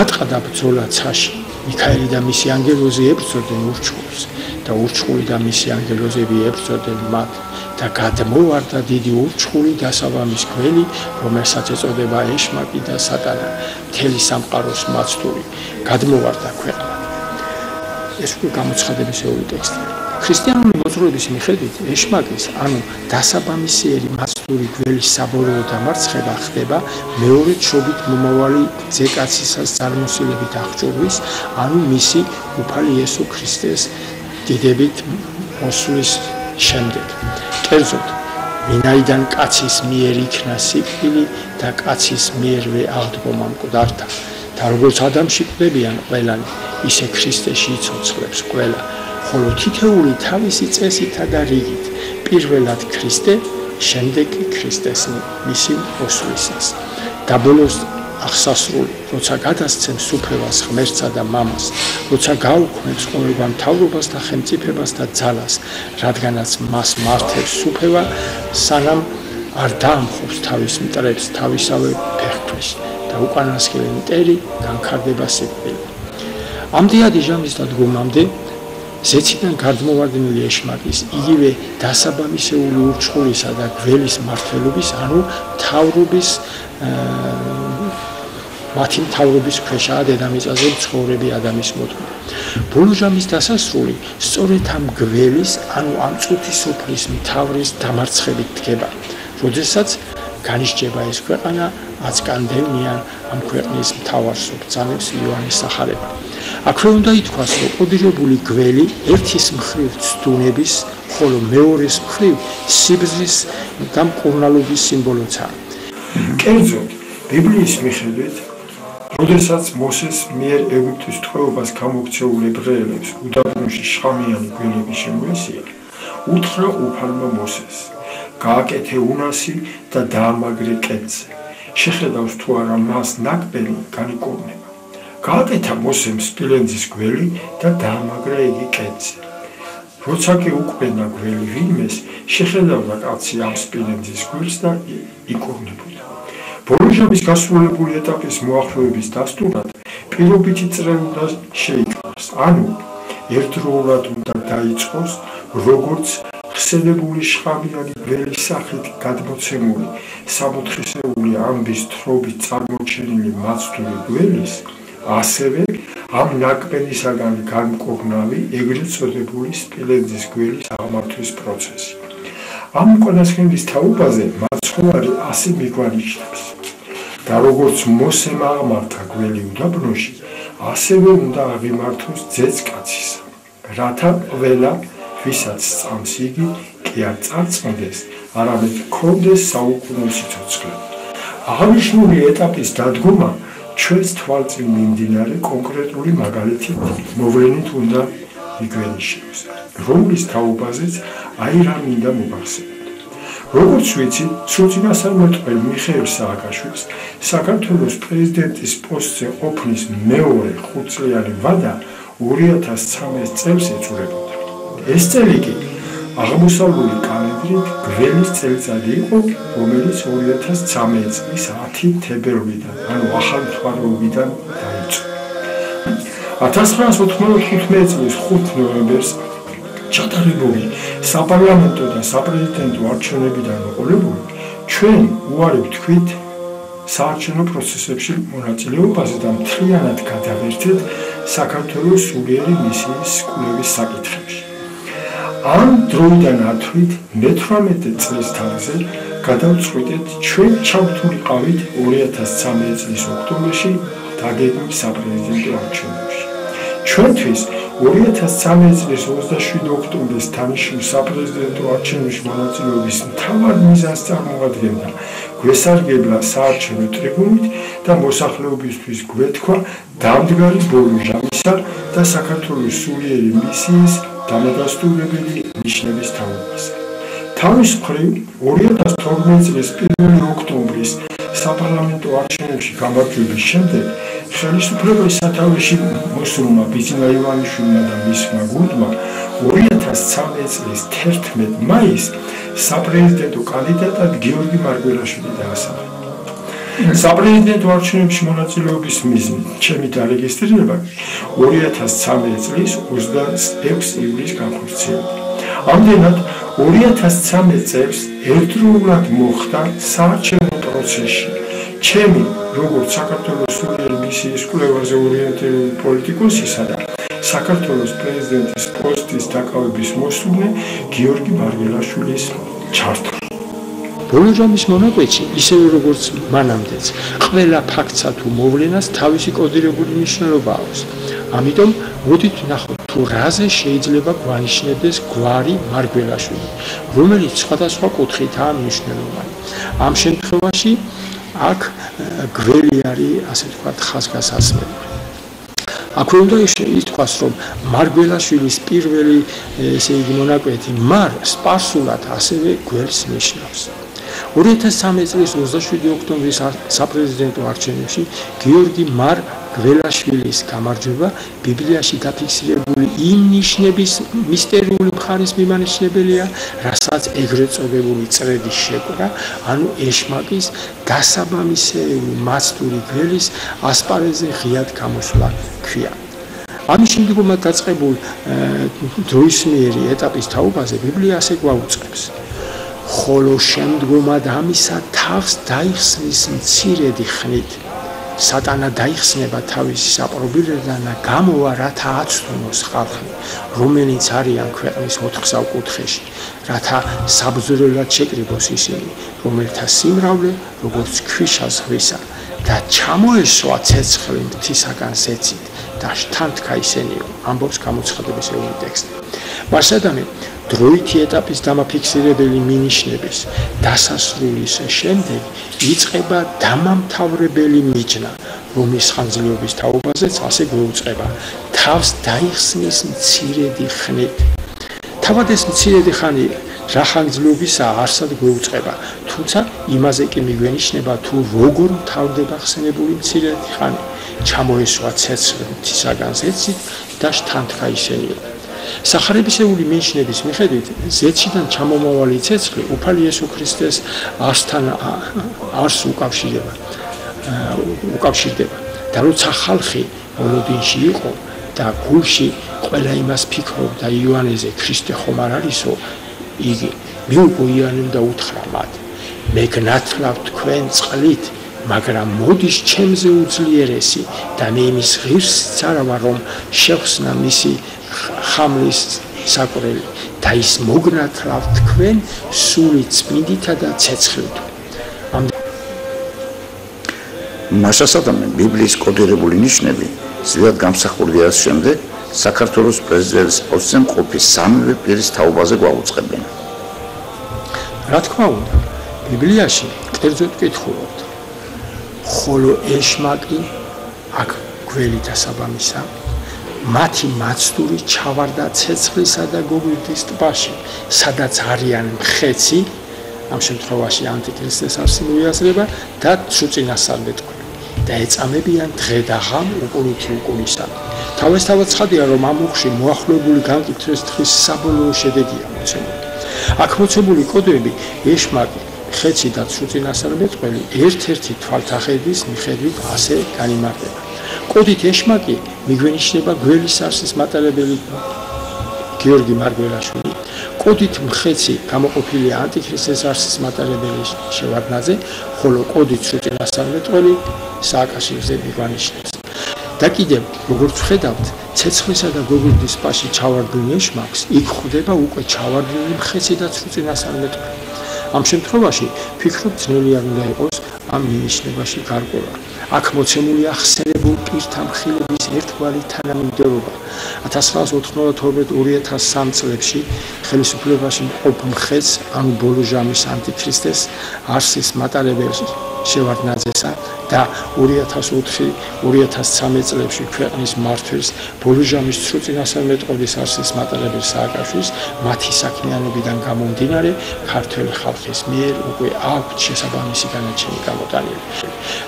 ატყდა ბრძოლა ცაში, მიქაელი და მისი ანგელოზი ებრძოდნენ ურჩხულს და ურჩხული და მისი ანგელოზები ებრძოდნენ მათ და გადმოვარდა დიდი ურჩხული დასაბამის გველი, რომელსაც ეწოდება ეშმაკი და სატანა, მთელი სამყაროს მაცდური, გადმოვარდა ქვეყანა. ეს უკვე გამოცხადებისეული ტექსტია. ქრისტიანული მოძღვრების მიხედვით ეშმაკის, ანუ დასაბამისიერი მაცდური გველის საბოლოო დამარცხება ხდება მეორე შობით მომავალი ძეკაცისას წარმოსილებით აღჭურვის, ანუ მისი უფალი იესო ქრისტეს დიდებით მოსვლის შემდეგ. კერძოდ, ვინაიდან კაცის მიერ იქნა სიკვდილი და კაცის მიერვე აღდგომა მკვდართა და როგორც ადამიანში კვდებიან ყველანი, ისე ქრისტეში იცოცხლებს ყველა, ხოლო თითეული თავისი წესითა და რიგით, პირველად ქრისტე, შემდეგ კი ქრისტესნი მისი მოსვლისას. და ბოლოს აღსასრული, როცა გადასცემს უფლებას ღმერთსა და მამას, როცა გაუქმებს ყოველგვარ მთავრობას და ხელმწიფებას და ძალას, რადგანაც მას მართებს უფლება, სანამ არ დაამხობს თავის მტრებს თავისავე ფეხქვრის და უკანასკნელი მტერი განქარდება სიკვდილი. ამდენადი ჟამის დადგომამდე ზეციდან გადმოვარდნილი ეშმაკის, იგივე დასაბამისეული ურჩხულისა და გველის მმართველობის, ანუ მთავრობის მათი მთავრობის ქვეშაა დედამიწაზე მცხოვრები ადამიანის მოდგმა. ბოლო ჟამის დასასრული სწორედ ამ გველის, ანუ ამ წუთის სოფლის მთავრის დამარცხებით დგება, როდესაც განისჯება ეს ქვეყანა აწკანდევნიან ამ ქვეყნის მთავარს ბრძანებს იოანეს სახარება. აქვე უნდა ითქვას, რომ კოდირებული გველი ერთის მხრივ ცდუნების, ხოლო მეორეს მხრივ სიბრძნის და მკურნალობის სიმბოლოა. კერძოდ, ბიბლიის მიხედვით, როდესაც მოსეს მიერ ეგვიპტის ტყვეობას გამოქცეულ ებრაელებს უდაბნოში შხამიანი გველები შემოესია, უთხრა უფალმა მოსეს, გააკეთე უნასი და დაამაგრე კედზე. შეხედავს თუ არა მას ნაკბენი განიკურნება. გააკეთა მოსემ სპილენძის გველი და დაამაგრა იგი კედზე. როცა კი უკბენა გველი ვინმეს, შეხედავდა კაცი ამ სპილენძის გველს და იკურნებოდა. ბოლო ჟამის გასრულებული ეტაპის მოახლოების დასტურად პირობითი წრე უნდა შეიქმნას, ანუ ერთდროულად უნდა დაიწყოს, როგორც ხსენებული შხამიანი გველის სახით გადმოცემული სამოთხისეული ამბის თხრობით წარმოჩენილი მაცდული გველის, ასევე ამ ნაკბენისაგან განმკურნალი ეგრეთ წოდებული სპილენძის გველის აღმართვის პროცესი. ამ უკანასკნელის თაობაზე მაცხოვარი ასე მიგვანიშნებს და როგორც მოსემ აღმართა გველი უდაბნოში, ასევე უნდა აღიმართოს ძეწკაცისა, რათა ყველა ვისაც სწამს იგი კი არ წარწმდეს, არამედ ჰქონდეს საუკუნო სიცოცხლე. აღნიშნული ეტაპის დადგომა ჩვენს თვალწინ მიმდინარე კონკრეტული მაგალითით მოვლენით უნდა მიგვენიშნოს, რომლის თაობაზეც აირა მინდა მოგახსენოთ. როგორც ვიცით, სრულწინასწარმეტყველ მიხეილ სააკაშვილს საქართველოს პრეზიდენტის პოსტზე ყოფნის მეორე 5-წლიანი ვადა 2013 წელს ეწურებოდა. ეს წელი კი აღმოსავლური კალენდრით გველის წელიწადი იყო, რომელიც 2013 წლის 10 თებერვლიდან, ანუ ახალ მთვარეობიდან დაიწყო. 1995 წლის 5 ნოემბერს ჩატარებული საპარლამენტო და საპრეზიდენტო არჩევნებიდან მოყოლებული, ჩვენ უარი ვთქვით საარჩევნო პროცესებში მონაწილეობაზე და მთლიანად გადავერთეთ საქართველოს სულიერი მისიის კვლევის საკითხებში. ამ დროიდან ათვლით მე-18 წლის თარიღზე გადავწყვიტეთ ჩვენ ჩავთვლიყავით 2013 წლის ოქტომბერში დაგეგმილ საპრეზიდენტო არჩევნებში. ჩვენთვის 2013 წლის 27 ოქტომბრის დანიშნულ საპრეზიდენტო არჩევნებში მონაწილეობის მთავარ მიზანს წარმოადგენდა გვესარგებლა საარჩევნო ტრიბუნით და მოსახლეობისთვის გვეთქვა დამდგარი ბოლო ჟამისა და საქართველოს სულიერი მისიის დამადასტურებელი ნიშნების თაობაზე. თავის მხრივ 2012 წლის 1 ოქტომბრის საპარლამენტო არჩევნებში გამარჯვების შემდეგ ხელისუფლების სათავეში მოსულმა ბიძინა ივანიშვილმა და მისმა გუნდმა 2013 წლის 11 მაისს საპრეზიდენტო კანდიდატად გიორგი მარგველაშვილი დაასახელა. საპრეზიდენტო არჩევნებში მონაწილეობის მიზნით ჩემი დარეგისტრირება 2013 წლის 26 ივლისს განხორციელდა. ამდენად 2013 წელს ერთდროულად მოხდა საარჩევნო პროცესში ჩემი როგორც საქართველოს სულიერი მისიის კვლევაზე ორიენტირებული პოლიტიკოსისა და საქართველოს პრეზიდენტის პოსტის დაკავების მოსვლამდე გიორგი მარგველაშვილის ჩართვა. ბოლო ჟამის მონაკვეთში, ისევე როგორც მანამდეც, ყველა ფაქტსა თუ მოვლენას თავისი კოდირებული მნიშვნელობა აქვს. ამიტომ მოდით ვნახოთ, თუ რაზე შეიძლება გვანიშნებდეს გვარი მარგველაშვილი, რომელიც სხვადასხვა კუთხითაა მნიშვნელოვანი. ამ შემთხვევაში აქ გველი არის, ასე ვთქვათ, ხაზგასაცდელი. აქვე უნდა ითქვას, რომ მარგველაშვილის პირველი მონაკვეთი მარ სპარსულად ასევე გველს ნიშნავს. 2013 წლის 27 ოქტომბრის საპრეზიდენტო არჩევნებში გიორგი მარგველაშვილის გამარჯვება ბიბლიაში დაფიქსირებული იმ ნიშნების მისტერიული მხარის მიმანიშნებელია, რასაც ეგრეთ წოდებული წრედის შეკვრა, ანუ ეშმაკის დასაბამისეული მაცდული გველის ასპარეზზე ღიად გამოსვლა ქვია. ამის შემდგომად დაწყებულ დროისმიერი ეტაპის თაობაზე ბიბლია ასე გვაუწყებს. ხოლო შემდგომად ამისა თავს დაიხსნის მცირედი ხნით, სატანა დაიხსნება თავისი საპრობილედან და გამოვა რათა აცდუნოს ხალხი, რომელიც არიან ქვეყნის 4 საუკუთხედში, რათა საბრძოლველად შეკრიბოს ისინი, რომელთა სიმრავლე როგორც ქვიშა ზღვისა და ჩამოესვა ცეცხლი მთისაგან ზეცით და შთანთქა ისენიო, ამბობს გამოცხადების ეული ტექსტი. მარსადამე დროითი ეტაპის დამაფიქსირებელი მინიშნების დასასრულის შემდეგ იწყება დამამთავრებელი მიჯნა, რომლის ხანძრიობის თაობაზეც ასე გვეუწყება თავს დაიხსნის მცირედი ხნით. თავად ეს მცირედი ხანი რა ხანგრძლივობისაა არსად გვეუწყება, თუმცა იმაზე კი მიგვენიშნება თუ როგორ მთავრდება ხსენებული მცირედი ხანი, ჩამოესვა ცეცხლი მთისაგან ზეცით და შთანთქა ისენიო. სახარებისეული მინიშნების მიხედვით ზეციდან ჩამომავალი ცეცხლი უფალი იესო ქრისტეს არსთან არს უკავშირდება და როცა ხალხი ოლოდინში იყო და გულში ყველა იმას ფიქრობდა იოანეზე ქრისტე ხომ არ არისო, იგი მიუღო იანემ და უთხრა მათ, მე გნათლავ თქვენ წყლით, მაგრამ მოდის ჩემზე უძლიერესი და მე იმის ღირსიც არა ვარ, რომ შევხსნა მისი ხამლის საკურელი და ის მოგნათლავ თქვენ სული წმინდითა და ცეცხლით. მასასადამე ბიბლიის კოდირებული ნიშნები ზვიად გამსახურდია შემდეგ საქართველოს პრეზიდენტის პოსტზე მყოფი სამივე პირის თაობაზე გვაუწყებენ. რა თქმა უნდა, ბიბლიაში კერძოდ კითხულობთ, ხოლო ეშმაკი აქ გველი დასაბამისა მათი მაცდური ჩავარდა ცეცხლისა და გოგირდის ტბაში, სადაც არიან მხეცი, ამ შემთხვევაში ანტიქრისტეს არსი მოიაზრება და ცუწინასწარმეტყვი და ეწამებიან დღე და ღამ უკუნითი უკუნისად. თავისთავად ცხადია, რომ ამ უხში მოახლოებული განკითხვის დღის საბოლოო შედეგია მოცემული. აქ მოცემული კოდები ეშმაკი, ხეცი და ცუწინასწარმეტყვი ერთ-ერთი თვალთახედის მიხედვით ასე განიმარტება. კოდით ეშმაკი მიგვენიშნება გველის არსის მატარებელი გიორგი მარგველაშვილი, კოდით მხეცი გამოყოფილია ანტიქრისტეს არსის მატარებელი შევარდნაძე, ხოლო კოდით ცუწინასწარმეტყვი სააკაშიძე მიგვანიშნებს. და კიდევ, როგორც ვხედავთ, ცეცხლისა და გოგირდის ტბაში ჩავარდნილ ეშმაკს იქ ხვდება უკვე ჩავარდნილი მხეცი და ცუწინასწარმეტყვი. ამ შემთხვევაში ფიქრობ ძნელი არ უნდა იყოს ამ მინიშნებაში გარკვევა. აქ მოცემულია ხსენებულ პირთა მხილების ერთგვარი თანამიმდევრობა. 1992-2003 წლებში ხელისუფლებაში მყოფ მხეცს, ანუ ბოლო ჟამის ანტიქრისტეს არსის მატარებელს შევარდნაძესა და 2004-2013 წლებში ქვეყნის მმართველს ბოლო ჟამის ცუწინასწარმეტყველის არსის მატარებელ სააკაშვილს მათი საქმიანობიდან გამომდინარე ქართველი ხალხის მიერ უკვე აქვთ შესაბამისი განაჩენი გამოტანილი.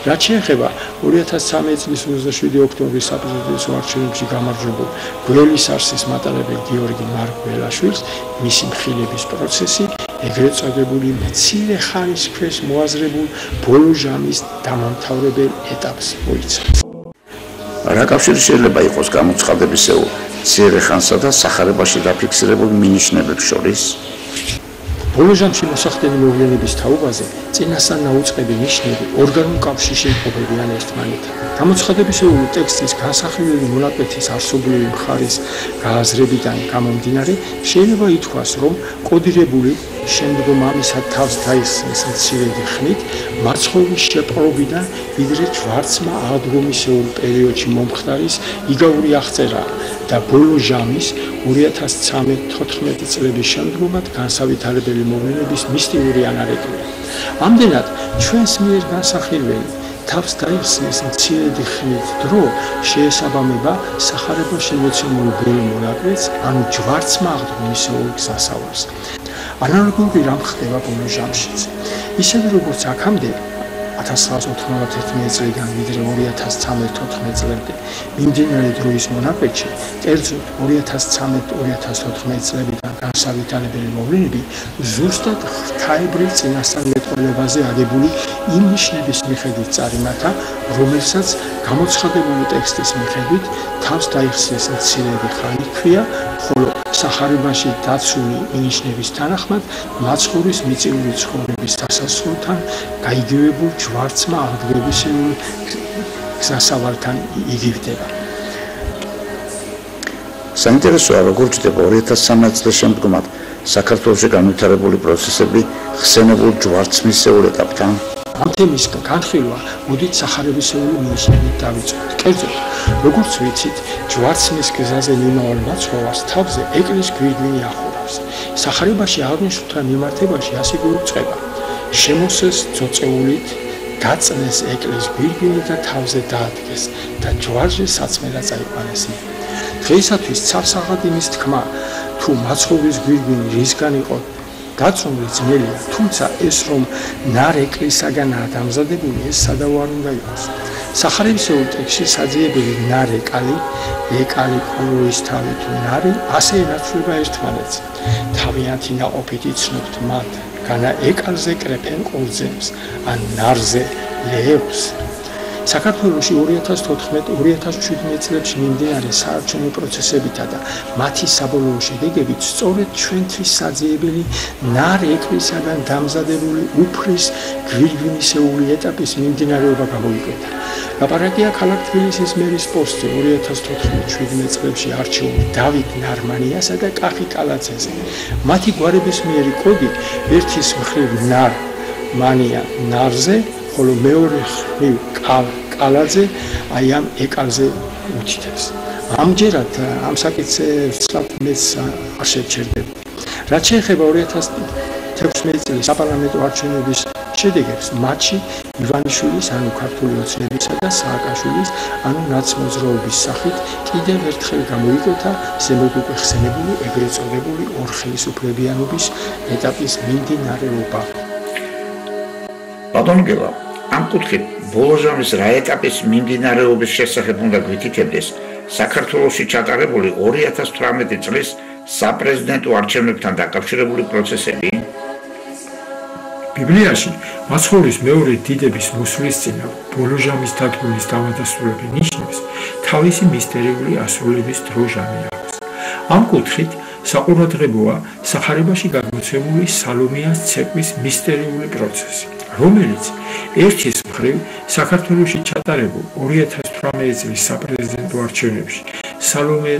რაც შეეხება 2013 წლის 27 ოქტომბრის საპრეზიდენტო არჩევნებში გამარჯვებულ გველის არსის მატარებელ გიორგი მარგველაშვილს მისი მხილების პროცესი ეგრეთ წოდებული მცირე ხანის ქვეშ მოაზრებულ ბოლო ჟამის დამამთავრებელ ეტაპს მოიცავს. რა კავშირი შეიძლება იყოს გამოცხადებისეულ მცირე ხანსა და სახარებაში დაფიქსირებულ მინიშნებებს შორის? ბოლო ჟამში მოსახდენი მოვლენების თაობაზე წინასწარ დაუწყები ნიშნები ორგანულ კავშირში იყოფებიან ერთმანეთთან. გამოცხადებისეული ტექსტის განსახილველი მონაკვეთის არსობრივი მხარის გააზრებიდან გამომდინარე შეიძლება ითქვას, რომ კოდირებული შემდგომ ამისა თავს დაიხსნის მცირედი ხნით მაცხოვრის შეპყრობიდან ვიდრე ჯვარცმა აღდგომისეულ პერიოდში მომხდარის იგავური აღწერა და ბოლო ჟამის 2013-14 წლების შემდგომად განსავითარებელი მოვლენების მისტიური ანარეკლია. ამდენად ჩვენს მიერ განსახილველი თავს დაიხსნის მცირედი ხნით დრო შეესაბამება სახარებაში მოცემულ ბოლო მონაკვეთს, ანუ ჯვარცმა აღდგომისეულ გზასავარს. ანალოგიური რამ ხდება ბოლო ჟამშიც. ისევე როგორც აქამდე 1991 წლიდან ვიდრე 2013-14 წლამდე მიმდინარე დროის მონაკვეთში, კერძოდ 2013-2014 წლებიდან განსავითარებელი მოვლენები ზუსტად ღვთაებრივ წინასწარმეტყველებაზე აგებული იმ ნიშნების მიხედვით წარიმართა, რომელსაც გამოცხადებული ტექსტის მიხედვით თავს დაიხსნის მცირედი ხანი ქვია, ხოლო სახარებაში დაცული მინიშნების თანახმად მაცხოვრის მიწიური ცხოვრების დასასრულთან გაიგივებულ ჯვარცმა აღდგებისეულ გზასავალთან იგივდება. საინტერესოა, როგორ ჩდება 2013 წლის შემდგომად საქართველოში განვითარებული პროცესები ხსენებულ ჯვარცმისეულ ეტაპთან. ამ თემის განხილვა მოდით სახარებისეული ნიშნებით დავიწყოთ. კერძოდ, როგორც ვიცით, ჯვარცმის გზაზე მიმავალ მაცხოვარს თავზე ეკლის გვირგვინი ახურავს. სახარებაში აღნიშნულთან მიმართებაში ასე გვიუწყება: შემოსეს ძოწეულით, დაწნეს ეკლის გვირგვინი და თავზე დაადგეს და ჯვარზე საწმედა წაიყვანეს. დღეისათვის ცალსაღად იმის თქმა, თუ მაცხოვრის გვირგვინი რისგან იყო დაწუნული ძნელია, თუმცა ეს რომ ნარ ეკლისაგანაა დამზადებული, ეს სადავო არ უნდა იყოს. სახარებისეულ ტექსტში საძიებელი ნარ ეკალი ყოლოის თავი თუ ნარი ასე ენაცვლება ერთმანეთს. თავიანთი ნაყოფით იცნობთ მათ, განა ეკალზე კრეფენ ყურძენს, ან ნარზე ლეებს. საქართველოში 2014-2017 წლებში მიმდინარე საარჩევნო პროცესებითა და მათი საბოლოო შედეგებით სწორედ ჩვენთვის საძიებელი ნარ ეკლისაგან დამზადებული უფრის გვირგვინისეული ეტაპის მიმდინარეობა გამოიკვეთა. ლაპარაკია ქალაქ თბილისის მერის პოსტზე 2014-17 წლებში არჩეული დავით ნარმანიასა და კახი კალაძეზე. მათი გვარებისმიერი კოდი ერთის მხრივ ნარმანია ნარზე, ხოლო მეორე მხრივ კალაძე აი ამ ეკალზე უთითებს. ამჯერად ამ საკითხს მეც არ შევჩერდები. რაც შეეხება 2016 წლის საპარლამენტო არჩევნების შედეგებს, მათში ივანიშვილის, ანუ ქართული ოცნებისა და სააკაშვილის, ანუ ნაცმოძრაობის სახით კიდევ ერთხელ გამოიკვეთა ზემოთ უკვე ხსენებული ეგრეთ წოდებული ორხელისუფლებიანობის ეტაპის მიმდინარეობა. ბატონო გელა, ამ კუთხით ბოლოჟამის რა ეტაპის მიმდინარეობის შესახებ უნდა გვითითებდეს საქართველოში ჩატარებული 2018 წლის საპრეზიდენტო არჩევნებთან დაკავშირებული პროცესები? ბიბლიაში მაცხოვრის მეორე დიდების მოსვლისწინა ბოლოჟამის დადგმის დამადასტურებელი ნიშნებს თავისი მისტერიული ასრულების დროჟამი აქვს. ამ კუთხით საყურადღებოა სახარებაში გადმოცემული სალომეას ცეკვის მისტერიული პროცესი, რომელიც ერთის მხრივ საქართველოში ჩატარებულ 2018 წლის საპრეზიდენტო არჩევნებში სალომე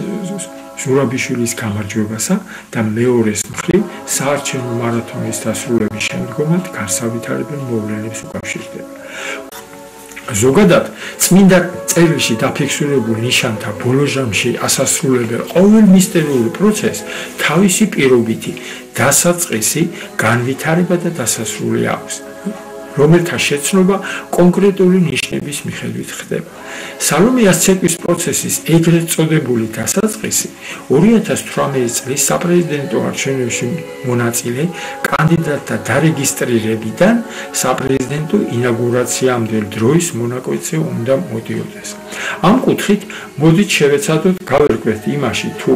ზურაბიშვილის გამარჯვებასა და მეორეს მხრივ საარჩევნო მარათონის დასრულების შემდგომად განსავითარებელ მოვლენებს უკავშირდება. ზოგადად, წმინდა წერილში დაფიქსირებულ ნიშანთა ბოლოჟამში ასასრულებელ ყოველ მისტერიული პროცესს თავისი პირობითი დასაწყისი, განვითარება და დასასრული აქვს, რომელთა შეცნობა კონკრეტული ნიშნების მიხედვით ხდება. სალომეას ცეკვის პროცესის ეგრეთ წოდებული დასაწყისი 2018 წლის საპრეზიდენტო არჩევნებში მონაწილე კანდიდატთა დარეგისტრირებიდან საპრეზიდენტო ინაუგურაციამდე დროის მონაკვეთზე უნდა მოდიოდეს. ამ კუთხით მოდით შევეცადოთ გავერკვეთ იმაში, თუ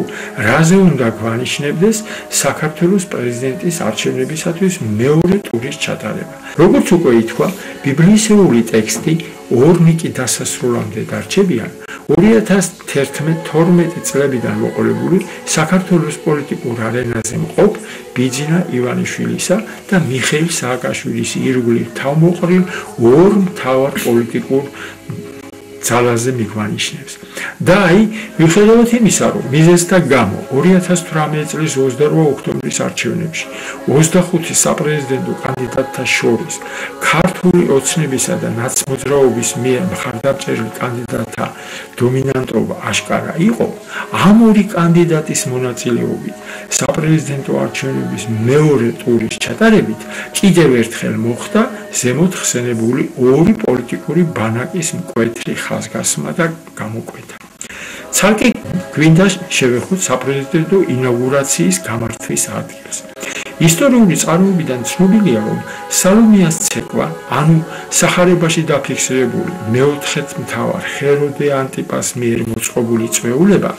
რაზე უნდა გვანიშნებდეს საქართველოს პრეზიდენტის არჩევნებისათვის მეორე ტურის ჩატარება. როგორც უკვე ითქვა, ბიბლიისეული ტექსტი ორნიკი დასასრულამდე დარჩებიან 2011-12 წლებიდან მოყოლებული საქართველოს პოლიტიკურ არენაზე მყოფ ბიძინა ივანიშვილისა და მიხეილ სააკაშვილის ირგვლივ თავმოყრილ ორ მთავარ პოლიტიკურ ძალაზე მიგვანიშნებს. და აი, მიუხედავად იმისა, რომ მიზეზთა გამო 2018 წლის 28 ოქტომბრის არჩევნებში 25 საპრეზიდენტო კანდიდატთა შორის ქართული ოცნებისა და ნაცმოძრაობის მიერ მხარდამჭერლი კანდიდატთა დომინანტობა აშკარა იყო, ამ ორი კანდიდატის მონაწილეობით საპრეზიდენტო არჩევნების მეორე ტურის ჩატარებით კიდევ ერთხელ მოხდა ზემოთ ხსენებული ორი პოლიტიკური ბანაკის მკვეთრი ხაზგასმა და გამოკვეთა. ცალკე გვინდა შევეხოთ საპრეზიდენტო ინაუგურაციის გამართვის ადგილს. ისტორიული წყაროებიდან ცნობილია, რომ სალომეას ცეკვა, ანუ სახარებაში დაფიქსირებული მეოთხედ მთავარ ჰეროდე ანტიპას მიერ მოწყობილი წვეულება,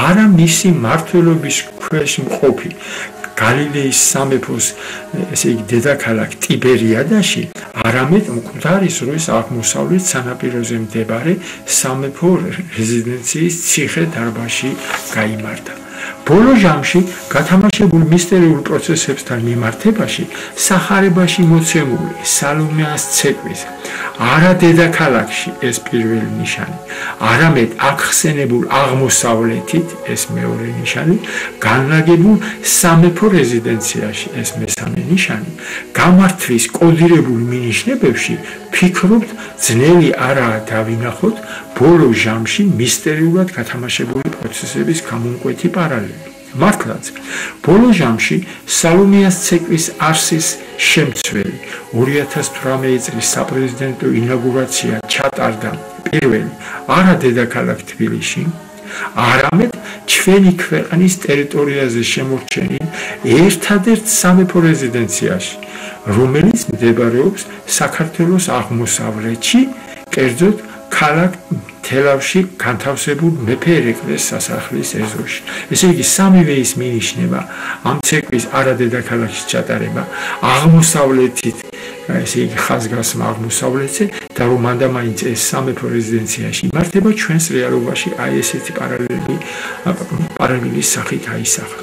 არა მისი მმართველობის ქვეშ მყოფი გალილეის სამეფოს, ესე იგი დედაქალაქ ტიბერიადაში, არამედ მკვდარი ზღვის აღმოსავლეთ სანაპიროზე მდებარე სამეფო რეზიდენციის ციხე-დარბაზში გაიმართა. ბოლო ჟამში გათამაშებულ მისტერიულ პროცესებთან მიმართებაში სახარებაში მოცემული სალომეას ცეკვის არა დედაქალაქში ეს პირველი ნიშანი, არამედ აქ ხსენებულ აღმოსავლეთით ეს მეორე ნიშანი, განლაგებულ სამეფო რეზიდენციაში ეს მესამე ნიშანი, გამართვის კოდირებულ მინიშნებებში ფიქრობთ ძნელი არაა დავინახოთ ბოლო ჟამში მისტერიულად გათამაშებული პროცესების გამომკვეთი პარალელი. მართლაც, ბოლო ჟამში სალომეას ცეკვის არსის შემცველი 2018 წლის საპრეზიდენტო ინაუგურაცია ჩატარდა პირველი არა დედაქალაქ თბილისში, არამედ ჩვენი ქვეყნის ტერიტორიაზე შემორჩენილ ერთადერთ სამეფო რეზიდენციაში, რომელიც მდებარეობს საქართველოს აღმოსავლეთში, კერძოდ ქალაქ თელავში განთავსებულ მეფე ერეკლეს სასახლის ეზოში. ესე იგი, სამივე ის მინიშნება ამ ცეკვის არა დედაქალაქში ჩატარება აღმოსავლეთით, ესე იგი ხაზგასმა აღმოსავლეთზე და რომ მანდამაინც ეს სამეფო რეზიდენციაში იმართება, ჩვენს რეალობაში აი ესეთი პარალელის სახით აისახა.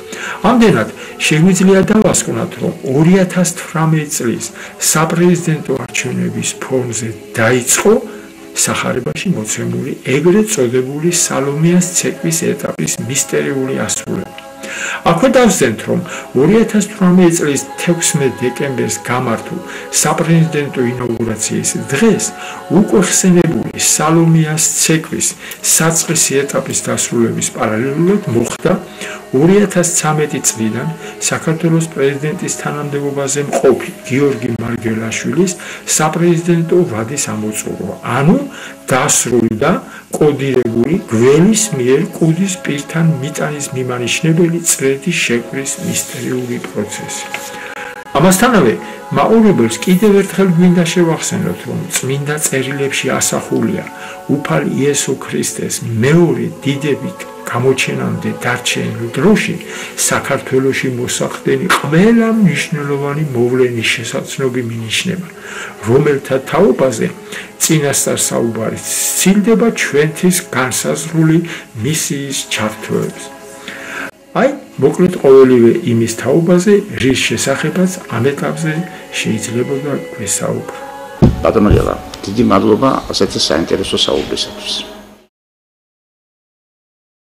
ამდენად შეგვიძლია დავასკვნათ, რომ 2018 წლის საპრეზიდენტო არჩევნების ფონზე დაიწყო სახარებაში მოცემული ეგრეთ წოდებული სალომეას ცეკვის ეტაპის მისტერიული ასრულება. აქვე დავსვენთ, რომ 2018 წლის 16 დეკემბერს გამართულ საპრეზიდენტო ინაუგურაციის დღეს უკვე ხსენებული სალომეას ცეკვის საწყისი ეტაპის დასრულების პარალელურად მოხდა 2013 წლიდან საქართველოს პრეზიდენტის თანამდებობაზე მყოფი გიორგი მარგველაშვილის საპრეზიდენტო ვადის ამოწურვა, ანუ დასრულდა კოდირებული გველის მიერ კუდის პირთან მიტანის მიმანიშნებელი წრედის შეკვრის მისტერიული პროცესი. ამასთანავე, მაყურებელს კიდევ ერთხელ გვინდა შევახსენოთ, რომ წმინდა წერილებში ასახულია უფალ იესო ქრისტეს მეორე დიდებით გამოჩენამდე დარჩენილ დროში საქართველოში მოსახდენი ყველა მნიშვნელოვანი მოვლენის შესაძლებელი მინიშნება, რომელთა თაობაზე წინასწარ საუბარი სცილდება ჩვენთვის განსაზღვრული მისიის ჩართვებს. აი, მოკლედ ყოველივე იმის თაობაზე, რის შესახებაც ამ ეტაპზე შეიძლება გვესაუბრო. ბატონო, დიდი მადლობა ასეთი საინტერესო საუბრისათვის.